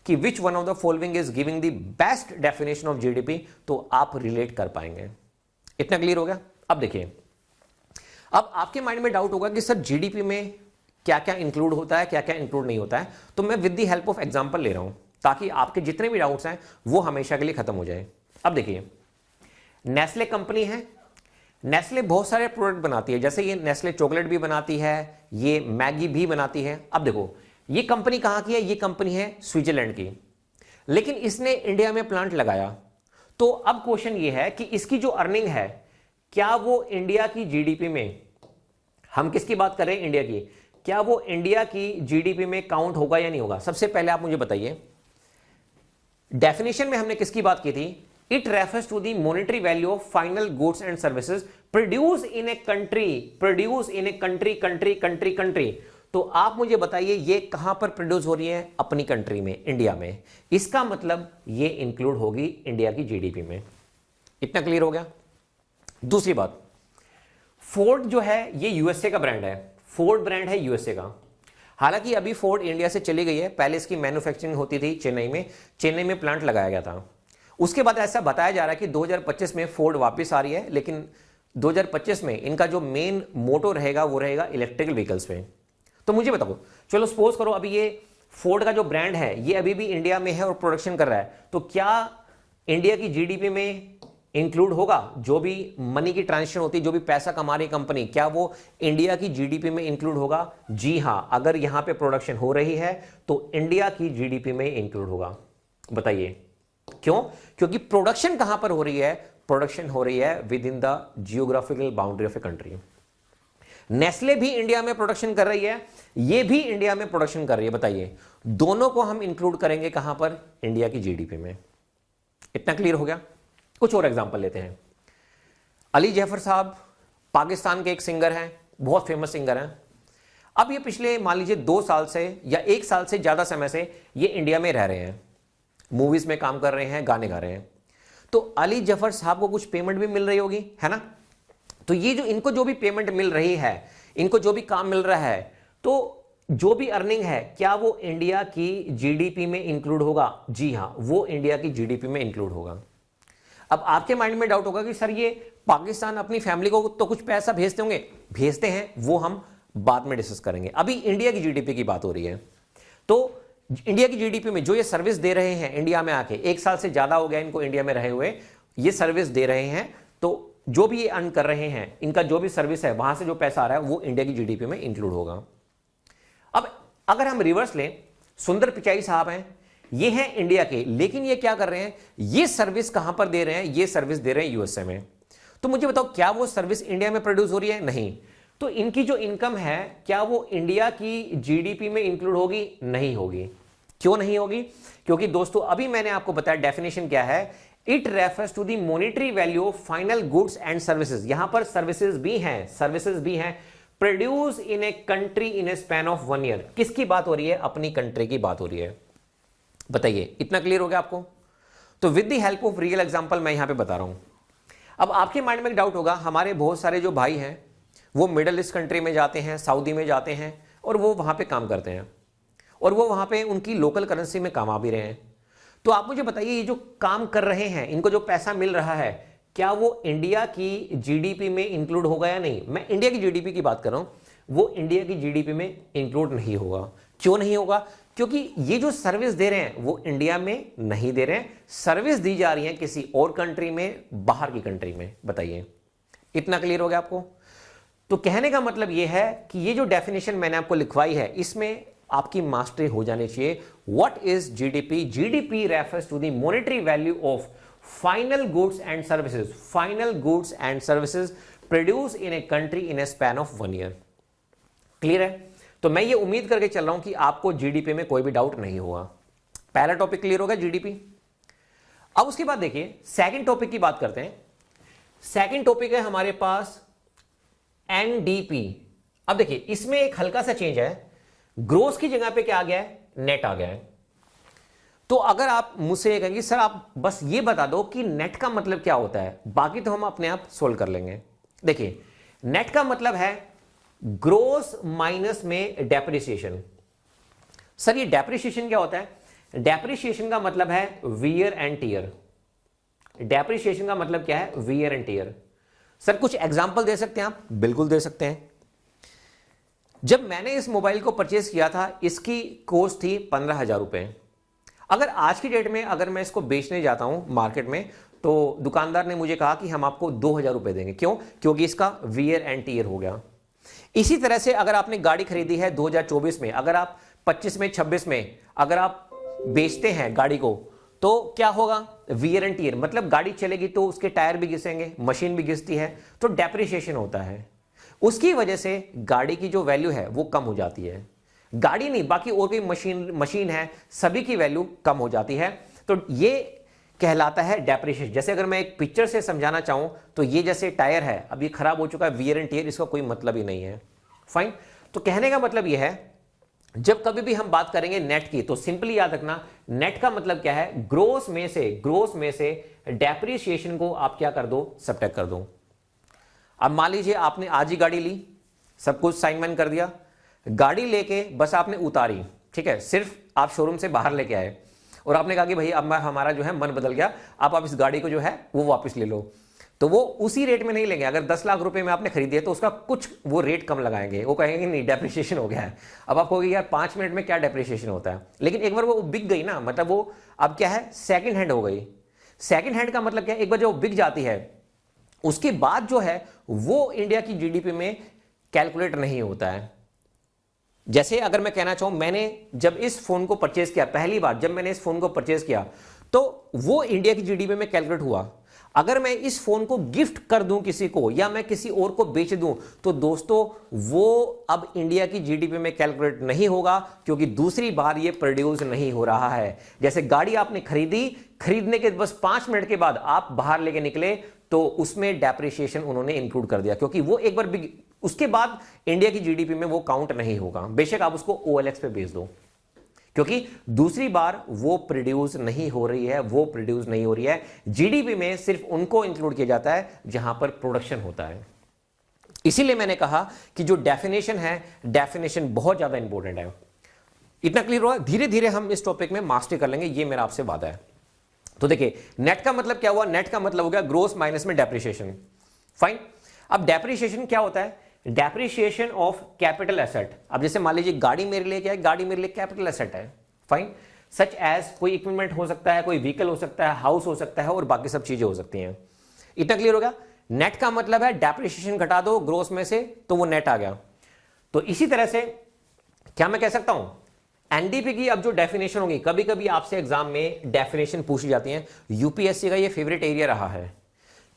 कि which one of the following is giving the best definition of GDP, तो आप रिलेट कर पाएंगे। इतना क्लियर हो गया? अब देखिए, अब आपके माइंड में डाउट होगा कि सर जीडीपी में क्या क्या इंक्लूड होता है, क्या क्या इंक्लूड नहीं होता है। तो मैं with the help of example ले रहा हूं ताकि आपके जितने भी डाउट्स हैं वो हमेशा के लिए खत्म हो जाए। अब देखिए, नेस्ले कंपनी है, नेस्ले बहुत सारे प्रोडक्ट बनाती है, जैसे ये नेस्ले चॉकलेट भी बनाती है, ये मैगी भी बनाती है। अब देखो, ये कंपनी कहां की है? ये कंपनी है स्विट्जरलैंड की, लेकिन इसने इंडिया में प्लांट लगाया। तो अब क्वेश्चन ये है कि इसकी जो अर्निंग है, क्या वो इंडिया की जीडीपी में, हम किसकी बात कर रहे हैं? इंडिया की, क्या वो इंडिया की जीडीपी में काउंट होगा या नहीं होगा? सबसे पहले आप मुझे बताइए, डेफिनेशन में हमने किसकी बात की थी? It refers to the monetary value of final goods and services produce in a country, produce in a country, country country country. तो आप मुझे बताइए ये कहां पर प्रोड्यूस हो रही है? अपनी कंट्री में, इंडिया में। इसका मतलब ये इंक्लूड होगी इंडिया की जीडीपी में। इतना क्लियर हो गया? दूसरी बात, फोर्ड जो है ये यूएसए का ब्रांड है, फोर्ड ब्रांड है यूएसए का। हालांकि अभी फोर्ड इंडिया से चली गई है, पहले इसकी मैन्युफैक्चरिंग होती थी चेन्नई में प्लांट लगाया गया था। उसके बाद ऐसा बताया जा रहा है कि 2025 में फोर्ड वापस आ रही है, लेकिन 2025 में इनका जो मेन मोटो रहेगा वो रहेगा इलेक्ट्रिकल व्हीकल्स पे। तो मुझे बताओ, चलो सपोज करो अभी ये फोर्ड का जो ब्रांड है ये अभी भी इंडिया में है और प्रोडक्शन कर रहा है, तो क्या इंडिया की जीडीपी में इंक्लूड होगा? जो भी मनी की ट्रांजेक्शन होती है, जो भी पैसा कमा रही कंपनी, क्या वो इंडिया की जीडीपी में इंक्लूड होगा? जी हां, अगर यहां पे प्रोडक्शन हो रही है तो इंडिया की जीडीपी में इंक्लूड होगा। बताइए क्यों? क्योंकि प्रोडक्शन कहां पर हो रही है? प्रोडक्शन हो रही है with in the geographical boundary of a country. Nestle भी इंडिया में प्रोडक्शन कर रही है, ये भी इंडिया में प्रोडक्शन कर रही है। बताइए, दोनों को हम इंक्लूड करेंगे कहां पर? इंडिया की जीडीपी में। इतना क्लियर हो गया? कुछ और एग्जांपल लेते हैं। अली जफर साहब पाकिस्तान के एक सिंगर हैं, बहुत फेमस सिंगर हैं। अब ये पिछले मान लीजिए 2 साल से या 1 साल से ज्यादा समय से ये इंडिया में रह रहे हैं, मूवीज में काम कर रहे हैं, गाने गा रहे हैं। तो अली जफर साहब को कुछ पेमेंट भी मिल रही होगी, है ना। तो ये जो इनको जो भी पेमेंट मिल रही है, इनको जो भी काम मिल रहा है, तो जो भी अर्निंग है, क्या वो इंडिया की जीडीपी में इंक्लूड होगा? जी हां, वो इंडिया की जीडीपी में इंक्लूड होगा। अब आपके माइंड में डाउट होगा कि सर ये पाकिस्तान अपनी फैमिली को तो कुछ पैसा भेजते होंगे। भेजते हैं, वो हम बाद में डिस्कस करेंगे। अभी इंडिया की जीडीपी की बात हो रही है। तो इंडिया की जीडीपी में जो ये सर्विस दे रहे हैं इंडिया में आके, 1 साल से ज्यादा हो गया इनको इंडिया में रहे हुए, ये सर्विस दे रहे हैं, तो जो भी ये अर्न कर रहे हैं, इनका जो भी सर्विस है, वहां से जो पैसा आ रहा है वो इंडिया की जीडीपी में इंक्लूड होगा। अब अगर हम रिवर्स लें, सुंदर पिचाई साहब हैं, ये हैं इंडिया के, लेकिन ये क्या कर रहे हैं, ये सर्विस कहां पर दे रहे हैं? ये सर्विस दे रहे हैं यूएसए में। तो मुझे बताओ, क्या वो सर्विस इंडिया में प्रोड्यूस हो रही है? नहीं। तो इनकी जो इनकम है, क्या वो इंडिया की जीडीपी में इंक्लूड होगी? नहीं होगी। क्यों नहीं होगी? क्योंकि दोस्तों अभी मैंने आपको बताया डेफिनेशन क्या है। It refers to the monetary value of final goods and services. यहां पर सर्विसेज भी हैं produce in a country in a span of 1 year. किसकी बात हो रही है? अपनी कंट्री की बात हो रही है। बताइए, इतना क्लियर हो गया आपको? तो with the help of real example मैं यहां पे बता रहा हूं। अब आपके माइंड में एक डाउट होगा, हमारे बहुत सारे जो भाई हैं वो मिडल ईस्ट कंट्री में जाते हैं, सऊदी में जाते हैं, और वो वहां पे काम करते हैं, और वो वहां पे उनकी लोकल करेंसी में कमा भी रहे हैं। तो आप मुझे बताइए, ये जो काम कर रहे हैं, इनको जो पैसा मिल रहा है, क्या वो इंडिया की जीडीपी में इंक्लूड होगा या नहीं? मैं इंडिया की जीडीपी की बात कर रहा हूं, वो इंडिया की जीडीपी में इंक्लूड नहीं होगा। क्यों नहीं होगा? क्योंकि ये जो सर्विस दे रहे हैं वो इंडिया में नहीं दे रहे हैं, सर्विस दी जा रही है किसी और कंट्री में, बाहर की कंट्री में। बताइए, इतना क्लियर हो गया आपको? तो कहने का मतलब यह है कि ये जो डेफिनेशन मैंने आपको लिखवाई है, इसमें आपकी मास्टरी हो जानी चाहिए। What is GDP? GDP refers to the monetary value of final goods and services, final goods and services produce in a country in a span of 1 year. Clear है? तो मैं ये उम्मीद करके चल रहा हूं कि आपको जीडीपी में कोई भी डाउट नहीं होगा। पहला टॉपिक क्लियर होगा, जीडीपी। अब उसके बाद देखिए सेकंड टॉपिक की बात करते हैं। सेकंड टॉपिक है हमारे पास एनडीपी। अब देखिए इसमें एक हल्का सा चेंज है, ग्रोस की जगह पे क्या आ गया है? नेट आ गया है। तो अगर आप मुझसे ये कहेंगे सर आप बस ये बता दो कि नेट का मतलब क्या होता है, बाकी तो हम अपने आप सोल्व कर लेंगे। देखिए नेट का मतलब है ग्रोस माइनस में डेप्रिसिएशन। सर ये डेप्रिसिएशन क्या होता है? डेप्रिसिएशन का मतलब है वियर एंड टीयर। डेप्रिसिएशन का मतलब क्या है? Wear and tear. सर कुछ एग्जांपल दे सकते हैं आप? बिल्कुल दे सकते हैं। जब मैंने इस मोबाइल को परचेज किया था, इसकी कॉस्ट थी 15,000 रुपए। अगर आज की डेट में अगर मैं इसको बेचने जाता हूं मार्केट में, तो दुकानदार ने मुझे कहा कि हम आपको 2,000 रुपए देंगे। क्यों? क्योंकि इसका वियर एंड टीयर हो गया। इसी तरह से अगर आपने गाड़ी खरीदी है 2024 में, अगर आप 25 में 26 में अगर आप बेचते हैं गाड़ी को, तो क्या होगा? वियर एंड टीयर, मतलब गाड़ी चलेगी तो उसके टायर भी घिसेंगे, मशीन भी घिसती है, तो डेप्रिसिएशन होता है। उसकी वजह से गाड़ी की जो वैल्यू है वो कम हो जाती है। गाड़ी नहीं, बाकी और कोई मशीन है, सभी की वैल्यू कम हो जाती है। तो ये कहलाता है डेप्रिसिएशन। जैसे अगर मैं एक पिक्चर से समझाना चाहूं तो ये जैसे टायर है, अब ये खराब हो चुका है, वियर एंड टीयर, इसका कोई मतलब ही नहीं है। फाइन। तो कहने का मतलब ये है, जब कभी भी हम बात करेंगे नेट की, तो सिंपली याद रखना नेट का मतलब क्या है? ग्रोस में से डेप्रिसिएशन को आप क्या कर दो? सब्ट्रैक्ट कर दो। अब मान लीजिए आपने आज ही गाड़ी ली, सब कुछ साइन वाइन कर दिया, गाड़ी लेके बस आपने उतारी, ठीक है, सिर्फ आप शोरूम से बाहर लेके आए और आपने कहा कि भाई अब हमारा जो है मन बदल गया, अब आप इस गाड़ी को जो है वो वापस ले लो। तो वो उसी रेट में नहीं लेंगे। अगर 10 लाख रुपए में आपने खरीदी है तो उसका कुछ वो रेट कम लगाएंगे, वो कहेंगे नहीं डेप्रिसिएशन हो गया है। अब आप कहोगे यार 5 मिनट में क्या डेप्रिसिएशन होता है, लेकिन एक बार वो बिक गई ना, मतलब वो अब क्या है? सेकंड हैंड हो गई। सेकंड हैंड का मतलब क्या है? एक बार जो बिक जाती है उसके बाद जो है वो इंडिया की जीडीपी में कैलकुलेट नहीं होता है। जैसे अगर मैं कहना चाहूं, मैंने जब इस फोन को परचेज किया, पहली बार जब मैंने इस फोन को परचेज किया, तो वो इंडिया की जीडीपी में कैलकुलेट हुआ। अगर मैं इस फोन को गिफ्ट कर दूं किसी को, या मैं किसी और को बेच दूं, तो दोस्तों वो अब इंडिया की जीडीपी में कैलकुलेट नहीं होगा, क्योंकि दूसरी बार ये प्रोड्यूस नहीं हो रहा है। जैसे गाड़ी आपने खरीदी, खरीदने के बस 5 मिनट के बाद आप बाहर लेके निकले, तो उसमें डेप्रिसिएशन उन्होंने इंक्लूड कर दिया, क्योंकि वो एक बार उसके बाद इंडिया की जीडीपी में वो काउंट नहीं होगा, बेशक आप उसको OLX पे भेज दो, क्योंकि दूसरी बार वो प्रोड्यूस नहीं हो रही है, जीडीपी में सिर्फ उनको इंक्लूड किया जाता है जहां पर प्रोडक्शन होता है। इसीलिए मैंने कहा कि जो डेफिनेशन है, डेफिनेशन बहुत ज्यादा इंपॉर्टेंट है। इतना क्लियर हुआ? धीरे धीरे हम इस टॉपिक में मास्टर कर लेंगे, ये मेरा आपसे वादा है। तो देखिए, नेट का मतलब क्या हुआ? नेट का मतलब हो गया ग्रोस माइनस में डेप्रिसिएशन। फाइन। अब डेप्रिसिएशन क्या होता है? Depreciation of capital asset. अब जैसे मान लीजिए गाड़ी मेरे लिए क्या है? गाड़ी मेरे लिए कैपिटल एसेट है। फाइन। सच एज कोई इक्विपमेंट हो सकता है, कोई व्हीकल हो सकता है, हाउस हो सकता है और बाकी सब चीजें हो सकती हैं। इतना क्लियर हो गया? नेट का मतलब है डेप्रिसिएशन घटा दो ग्रोस में से तो वो नेट आ गया। तो इसी तरह से क्या मैं कह सकता हूं, एनडीपी की अब जो डेफिनेशन होगी, कभी कभी आपसे एग्जाम में डेफिनेशन पूछी जाती है, यूपीएससी का ये फेवरेट एरिया रहा है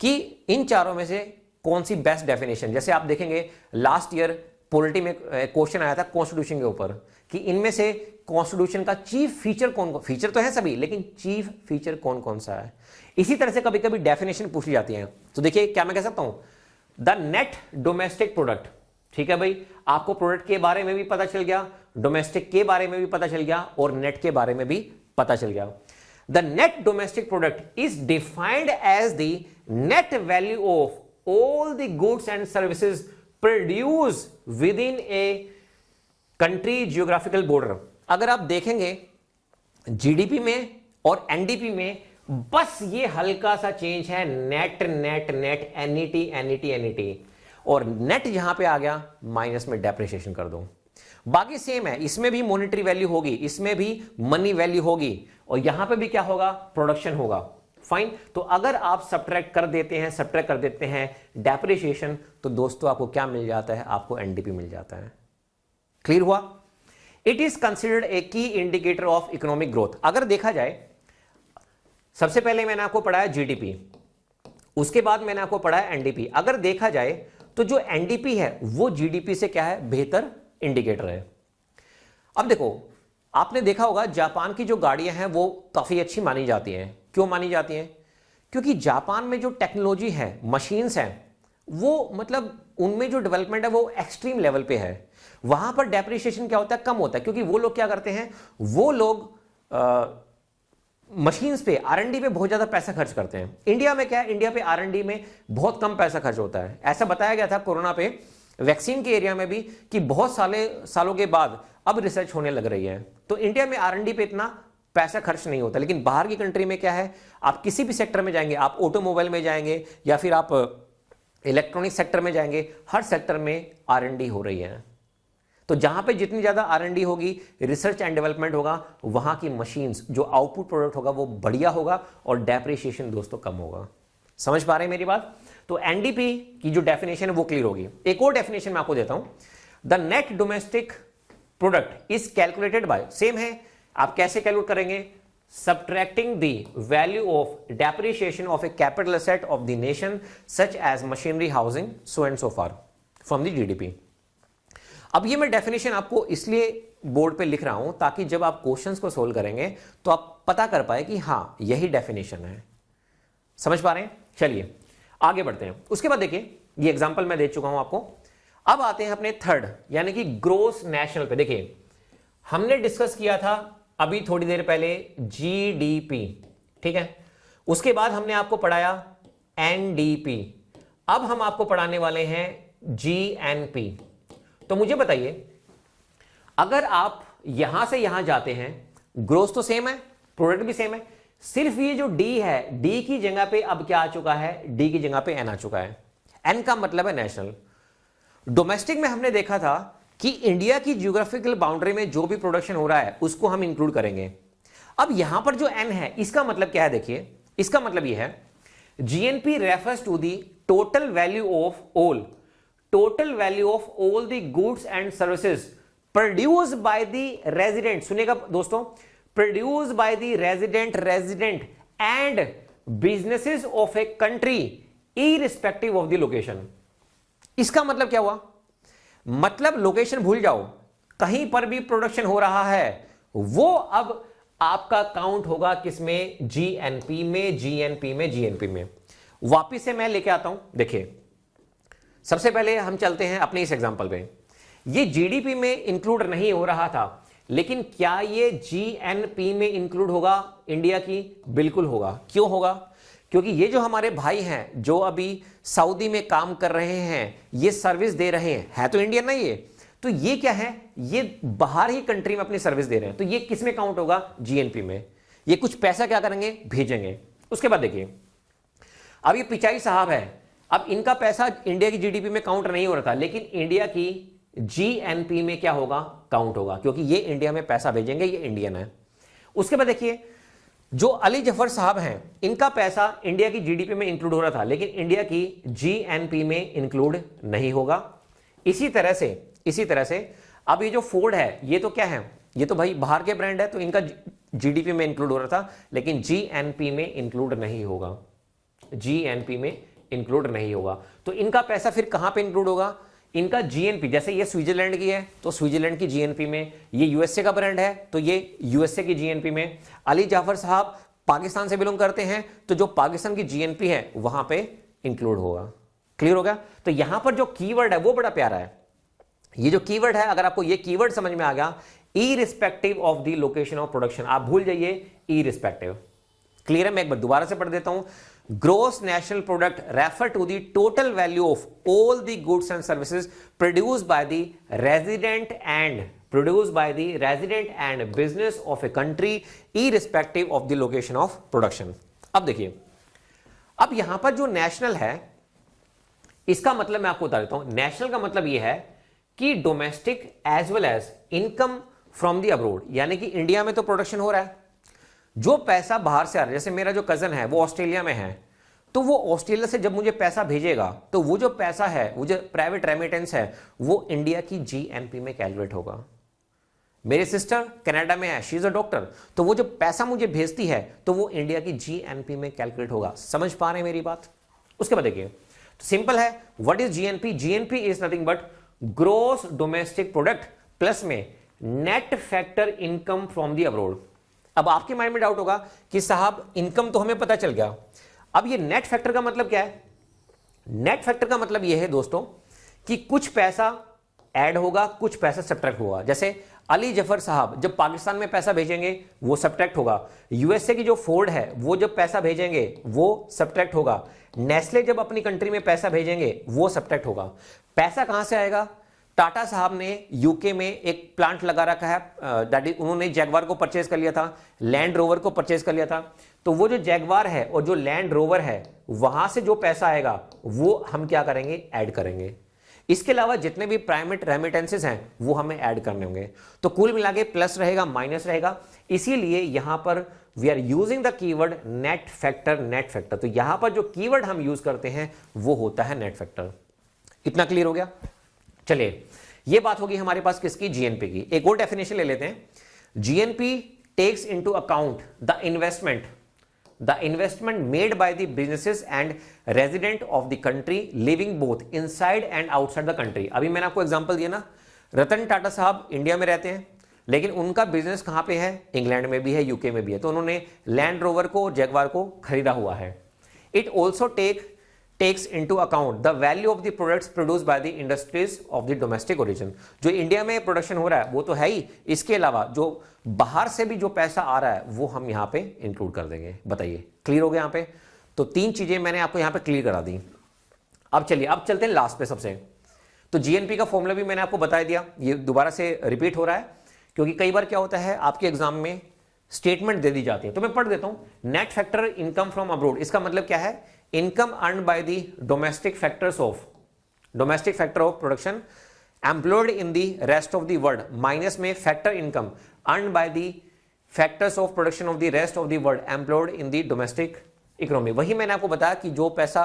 कि इन चारों में से कौन सी बेस्ट डेफिनेशन। जैसे आप देखेंगे लास्ट ईयर पॉलिटी में क्वेश्चन आया था कॉन्स्टिट्यूशन के ऊपर कि इनमें से कॉन्स्टिट्यूशन का चीफ फीचर कौन, फीचर तो है सभी लेकिन चीफ फीचर कौन कौन सा है। इसी तरह से कभी कभी डेफिनेशन पूछी जाती है। तो देखिए क्या मैं कह सकता हूं, द नेट डोमेस्टिक प्रोडक्ट। ठीक है भाई, आपको प्रोडक्ट के बारे में भी पता चल गया, डोमेस्टिक के बारे में भी पता चल गया और नेट के बारे में भी पता चल गया। The net domestic product is defined as the net value of all the goods and services produced within a country geographical border। अगर आप देखेंगे जीडीपी में और एनडीपी में बस ये हल्का सा चेंज है, नेट नेट नेट, एनईटी, और नेट यहां पे आ गया माइनस में डेप्रिसिएशन कर दो। बाकी सेम है, इसमें भी मॉनेटरी वैल्यू होगी, इसमें भी मनी वैल्यू होगी और यहां पे भी क्या होगा? प्रोडक्शन होगा। फाइन। तो अगर आप सब्ट्रैक्ट कर देते हैं डेप्रिसिएशन, तो दोस्तों आपको क्या मिल जाता है? आपको एनडीपी मिल जाता है। क्लियर हुआ? इट इज कंसिडर्ड ए की इंडिकेटर ऑफ इकोनॉमिक ग्रोथ। अगर देखा जाए, सबसे पहले मैंने आपको पढ़ाया जीडीपी, उसके बाद मैंने आपको पढ़ाया एनडीपी। अगर देखा जाए तो जो एनडीपी है वो जीडीपी से क्या है? बेहतर इंडिकेटर है। अब देखो, आपने देखा होगा जापान की जो गाड़ियां हैं वो काफी अच्छी मानी जाती हैं। क्यों मानी जाती हैं? क्योंकि जापान में जो टेक्नोलॉजी है, मशीन्स हैं, वो मतलब उनमें जो डेवलपमेंट है वो एक्सट्रीम लेवल पे है। वहां पर डेप्रिसिएशन क्या होता है? कम होता है, क्योंकि वो लोग क्या करते हैं, वो लोग मशीन्स पे, आरएनडी पे बहुत ज्यादा पैसा खर्च करते हैं। इंडिया में क्या है? इंडिया पे आरएनडी में बहुत कम पैसा खर्च होता है। ऐसा बताया गया था कोरोना पे, वैक्सीन के एरिया में भी, कि बहुत सालों के बाद अब रिसर्च होने लग रही है। तो इंडिया में आरएनडी पे इतना पैसा खर्च नहीं होता, लेकिन बाहर की कंट्री में क्या है, आप किसी भी सेक्टर में जाएंगे, आप ऑटोमोबाइल में जाएंगे या फिर आप इलेक्ट्रॉनिक सेक्टर में जाएंगे, हर सेक्टर में आरएनडी हो रही है। तो जहां पे जितनी ज्यादा आरएनडी होगी, रिसर्च एंड डेवलपमेंट होगा, वहां की मशीन्स, जो आउटपुट प्रोडक्ट होगा वो बढ़िया होगा और डेप्रिसिएशन दोस्तों कम होगा। समझ पा रहे हैं मेरी बात? तो एनडीपी की जो डेफिनेशन है वो क्लियर होगी। एक और डेफिनेशन मैं आपको देता हूं, the net domestic product is calculated by, same है, आप कैसे कैलकुलेट करेंगे? subtracting the value of depreciation of a capital asset of the nation such as machinery, housing, so and so far from the GDP। अब ये मैं definition आपको इसलिए board पे लिख रहा हूं ताकि जब आप क्वेश्चंस को सोल्व करेंगे तो आप पता कर पाए कि हां यही डेफिनेशन है। समझ पा रहे हैं? चलिए आगे बढ़ते हैं। उसके बाद देखिए, ये एग्जांपल मैं दे चुका हूं आपको। अब आते हैं अपने थर्ड यानी कि ग्रोस नेशनल पे। देखिए, हमने डिस्कस किया था अभी थोड़ी देर पहले जीडीपी, ठीक है, उसके बाद हमने आपको पढ़ाया एनडीपी, अब हम आपको पढ़ाने वाले हैं जीएनपी। तो मुझे बताइए, अगर आप यहां से यहां जाते हैं, ग्रोथ तो सेम है, प्रोडक्ट भी सेम है, सिर्फ ये जो डी है, डी की जगह पे अब क्या आ चुका है? डी की जगह पे एन आ चुका है। एन का मतलब है नेशनल। डोमेस्टिक में हमने देखा था कि इंडिया की ज्योग्राफिकल बाउंड्री में जो भी प्रोडक्शन हो रहा है उसको हम इंक्लूड करेंगे। अब यहां पर जो एन है, इसका मतलब क्या है? देखिए, इसका मतलब यह है, GNP refers to the total value of all, total value of all the goods and services produced by the resident. सुनिएगा दोस्तों, produced by the resident and businesses of a country irrespective of the location. इसका मतलब क्या हुआ? मतलब location भूल जाओ, कहीं पर भी प्रोडक्शन हो रहा है वो अब आपका काउंट होगा किसमें? जीएनपी में, जीएनपी में, जीएनपी में। वापिस से मैं लेके आता हूं। देखिए, सबसे पहले हम चलते हैं अपने इस एग्जांपल पे। ये जीडीपी में इंक्लूड नहीं हो रहा था, लेकिन क्या ये जीएनपी में इंक्लूड होगा इंडिया की? बिल्कुल होगा। क्यों होगा? क्योंकि ये जो हमारे भाई हैं जो अभी सऊदी में काम कर रहे हैं, ये सर्विस दे रहे हैं, है तो इंडियन ना ये, तो ये क्या है, ये बाहर ही कंट्री में अपनी सर्विस दे रहे हैं, तो ये किस में काउंट होगा? जीएनपी में। ये कुछ पैसा क्या करेंगे? भेजेंगे। उसके बाद देखिए, अब ये पिचाई साहब है, अब इनका पैसा इंडिया की जीडीपी में काउंट नहीं हो रहा था, लेकिन इंडिया की जीएनपी में क्या होगा? काउंट होगा, क्योंकि ये इंडिया में पैसा भेजेंगे, ये इंडियन है। उसके बाद देखिए, जो अली जफर साहब हैं, इनका पैसा इंडिया की जीडीपी में इंक्लूड हो रहा था, लेकिन इंडिया की जीएनपी में इंक्लूड नहीं होगा। इसी तरह से अब ये जो फोर्ड है, ये तो क्या है, ये तो भाई बाहर के ब्रांड है, तो इनका जीडीपी में इंक्लूड हो रहा था, लेकिन जीएनपी में इंक्लूड नहीं होगा। जीएनपी में इंक्लूड नहीं होगा, तो इनका पैसा फिर कहां पे इंक्लूड होगा? इनका जीएनपी, जैसे ये स्विट्जरलैंड की है तो स्विट्जरलैंड की जीएनपी में, ये यूएसए का ब्रांड है तो ये यूएसए की जीएनपी में, अली जाफर साहब पाकिस्तान से बिलोंग करते हैं तो जो पाकिस्तान की जीएनपी है वहां पे इंक्लूड होगा। क्लियर हो गया? तो यहां पर जो कीवर्ड है वो बड़ा प्यारा है। ये जो कीवर्ड है, अगर आपको ये कीवर्ड समझ में आ गया, irrespective of the location of production, आप भूल जाइए इररिस्पेक्टिव। क्लियर है? मैं एक बार दोबारा से पढ़ देता हूं। Gross national product refer to the total value of all the goods and services produced by the resident and business of a country irrespective of the location of production. अब देखिए, अब यहां पर जो नेशनल है, इसका मतलब मैं आपको बता देता हूं। नेशनल का मतलब यह है कि domestic as well as income from the abroad, यानी कि इंडिया में तो प्रोडक्शन हो रहा है, जो पैसा बाहर से आ रहा है, जैसे मेरा जो कजन है वो ऑस्ट्रेलिया में है, तो वो ऑस्ट्रेलिया से जब मुझे पैसा भेजेगा तो वो जो पैसा है, वो जो प्राइवेट रेमिटेंस है, वो इंडिया की जीएनपी में कैलकुलेट होगा। मेरी सिस्टर कनाडा में है, शी इज अ डॉक्टर, तो वो जो पैसा मुझे भेजती है तो वो इंडिया की जीएनपी में कैलकुलेट होगा। समझ पा रहे हैं मेरी बात? उसके बाद देखिए, तो सिंपल है, what is GNP? GNP is nothing but gross domestic product plus में net factor income from the abroad. अब आपके माइंड में डाउट होगा कि साहब इनकम तो हमें पता चल गया, अब ये नेट फैक्टर का मतलब क्या है? नेट फैक्टर का मतलब यह है दोस्तों कि कुछ पैसा ऐड होगा, कुछ पैसा सब्ट्रैक्ट होगा। जैसे अली जफर साहब जब पाकिस्तान में पैसा भेजेंगे वो सब्ट्रैक्ट होगा, यूएसए की जो फोर्ड है वो जब पैसा भेजेंगे वो सब्ट्रैक्ट होगा, नेस्ले जब अपनी कंट्री में पैसा भेजेंगे वो सब्ट्रैक्ट होगा। पैसा कहां से आएगा? टाटा साहब ने यूके में एक प्लांट लगा रखा है, दैट इज उन्होंने जैगवार को परचेज कर लिया था, लैंड रोवर को परचेज कर लिया था, तो वो जो जैगवार है और जो लैंड रोवर है वहां से जो पैसा आएगा वो हम क्या करेंगे? ऐड करेंगे। इसके अलावा जितने भी प्राइवेट रेमिटेंसेस हैं वो हमें ऐड करने होंगे, तो कुल मिला के प्लस रहेगा माइनस रहेगा। इसीलिए यहां पर we are using the keyword net factor. Net factor, तो यहां पर जो कीवर्ड हम यूज करते हैं वो होता है नेट फैक्टर। इतना क्लियर हो गया? चलिए, ये बात होगी हमारे पास किसकी? जीएनपी की। एक और डेफिनेशन ले लेते हैं। GNP takes into account the investment made by the businesses and resident of the country living both inside and outside the country. अभी मैंने आपको एग्जांपल दिया ना, रतन टाटा साहब इंडिया में रहते हैं, लेकिन उनका बिजनेस कहां पे है? इंग्लैंड में भी है, यूके में भी है, तो उन्होंने लैंड रोवर को और जैगवार को खरीदा हुआ है। It also takes into account the value of the products produced by the industries of the domestic origin। जो इंडिया में प्रोडक्शन हो रहा है वो तो है ही, इसके अलावा जो बाहर से भी जो पैसा आ रहा है वो हम यहाँ पे इंक्लूड कर देंगे। बताइए, क्लियर हो गया यहाँ पे? तो तीन चीजें मैंने आपको यहाँ पे क्लियर करा दी। अब चलिए, अब चलते हैं लास्ट पे सबसे। तो जीएनपी का फॉर्मूला भी मैंने आपको बता दिया, ये दोबारा से रिपीट हो रहा है क्योंकि कई बार क्या होता है आपके एग्जाम में स्टेटमेंट दे दी जाती है, तो मैं पढ़ देता हूं। Net factor income from abroad, इसका मतलब क्या है? Income earn by the domestic factor of production employed in the rest of the world, minus में factor income earn by the factors of production of the rest of the world employed in the domestic economy. वही मैंने आपको बताया कि जो पैसा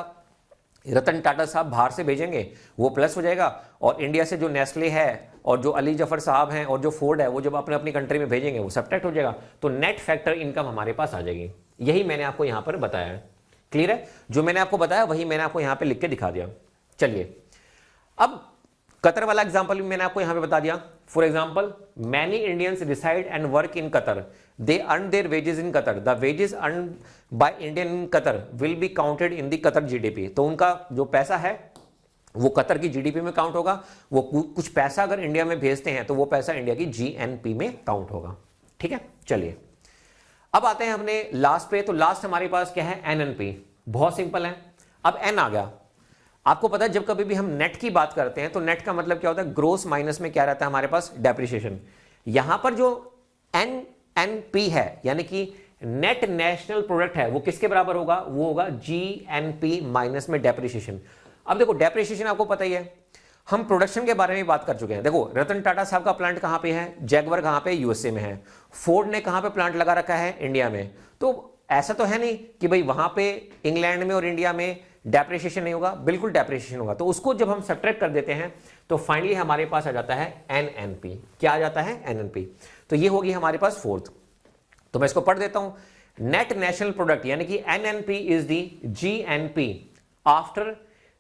रतन टाटा साहब बाहर से भेजेंगे वो प्लस हो जाएगा, और इंडिया से जो नेस्ले है और जो अली जफर साहब हैं और जो फोर्ड है वो जब अपने अपनी कंट्री में भेजेंगे वो सब्ट्रैक्ट हो जाएगा, तो नेट फैक्टर इनकम हमारे पास आ जाएगी। यही मैंने आपको यहां पर बताया है। क्लियर है? जो मैंने आपको बताया वही मैंने आपको यहां पे लिख के दिखा दिया। चलिए, अब कतर वाला एग्जांपल भी मैंने आपको यहां पे बता दिया। For example, many Indians reside and work in Qatar, they earn their wages in Qatar, the wages earn by Indian in Qatar will be counted in the Qatar GDP. तो उनका जो पैसा है वो कतर की जीडीपी में count होगा, वो कुछ पैसा अगर इंडिया में भेजते हैं तो वो पैसा इंडिया की जीएनपी में काउंट होगा। ठीक है, चलिए अब आते हैं हमने लास्ट पे। तो लास्ट हमारे पास क्या है, एनएनपी। बहुत सिंपल है, अब एन आ गया। आपको पता है जब कभी भी हम नेट की बात करते हैं तो नेट का मतलब क्या होता है, ग्रोस माइनस में क्या रहता है हमारे पास, डेप्रिसिएशन। यहां पर जो एनएनपी है यानी कि नेट नेशनल प्रोडक्ट है, वो किसके बराबर होगा, वो होगा जीएनपी माइनस में डेप्रिसिएशन। अब देखो डेप्रिसिएशन आपको पता ही है, हम प्रोडक्शन के बारे में बात कर चुके हैं। देखो रतन टाटा साहब का प्लांट कहां पे है, जैगवर कहां पे, यूएसए में है। फोर्ड ने कहां पे प्लांट लगा रखा है, इंडिया में। तो ऐसा तो है नहीं कि भाई वहां पे इंग्लैंड में और इंडिया में डेप्रिसिएशन नहीं होगा, बिल्कुल डेप्रिसिएशन होगा। तो उसको जब हम सब्ट्रैक्ट कर देते हैं तो फाइनली हमारे पास आ जाता है एनएनपी। क्या आ जाता है, एनएनपी। तो ये होगी हमारे पास फोर्थ। तो मैं इसको पढ़ देता हूं, नेट नेशनल प्रोडक्ट यानी कि NNP is the GNP after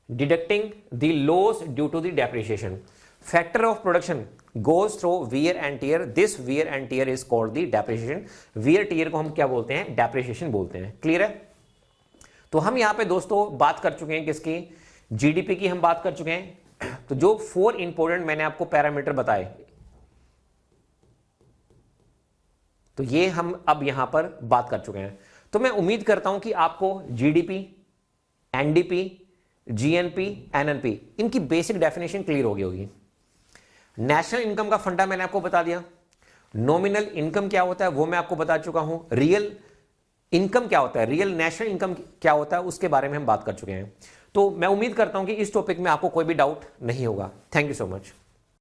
deducting the loss due to the depreciation. Factor of production goes through wear and tear. This wear and tear is called the depreciation. wear tear को हम क्या बोलते हैं, depreciation बोलते हैं। Clear है? तो हम यहां पे दोस्तों बात कर चुके हैं किसकी, जीडीपी की हम बात कर चुके हैं। तो जो 4 इंपोर्टेंट मैंने आपको पैरामीटर बताए, तो ये हम अब यहां पर बात कर चुके हैं। तो मैं उम्मीद करता हूं कि आपको जीडीपी, एनडीपी, जीएनपी, एनएनपी, इनकी बेसिक डेफिनेशन क्लियर हो गई होगी। नेशनल इनकम का फंडा मैंने आपको बता दिया। नॉमिनल इनकम क्या होता है वो मैं आपको बता चुका हूं। रियल इनकम क्या होता है, रियल नेशनल इनकम क्या होता है, उसके बारे में हम बात कर चुके हैं। तो मैं उम्मीद करता हूं कि इस टॉपिक में आपको कोई भी डाउट नहीं होगा। Thank you so much.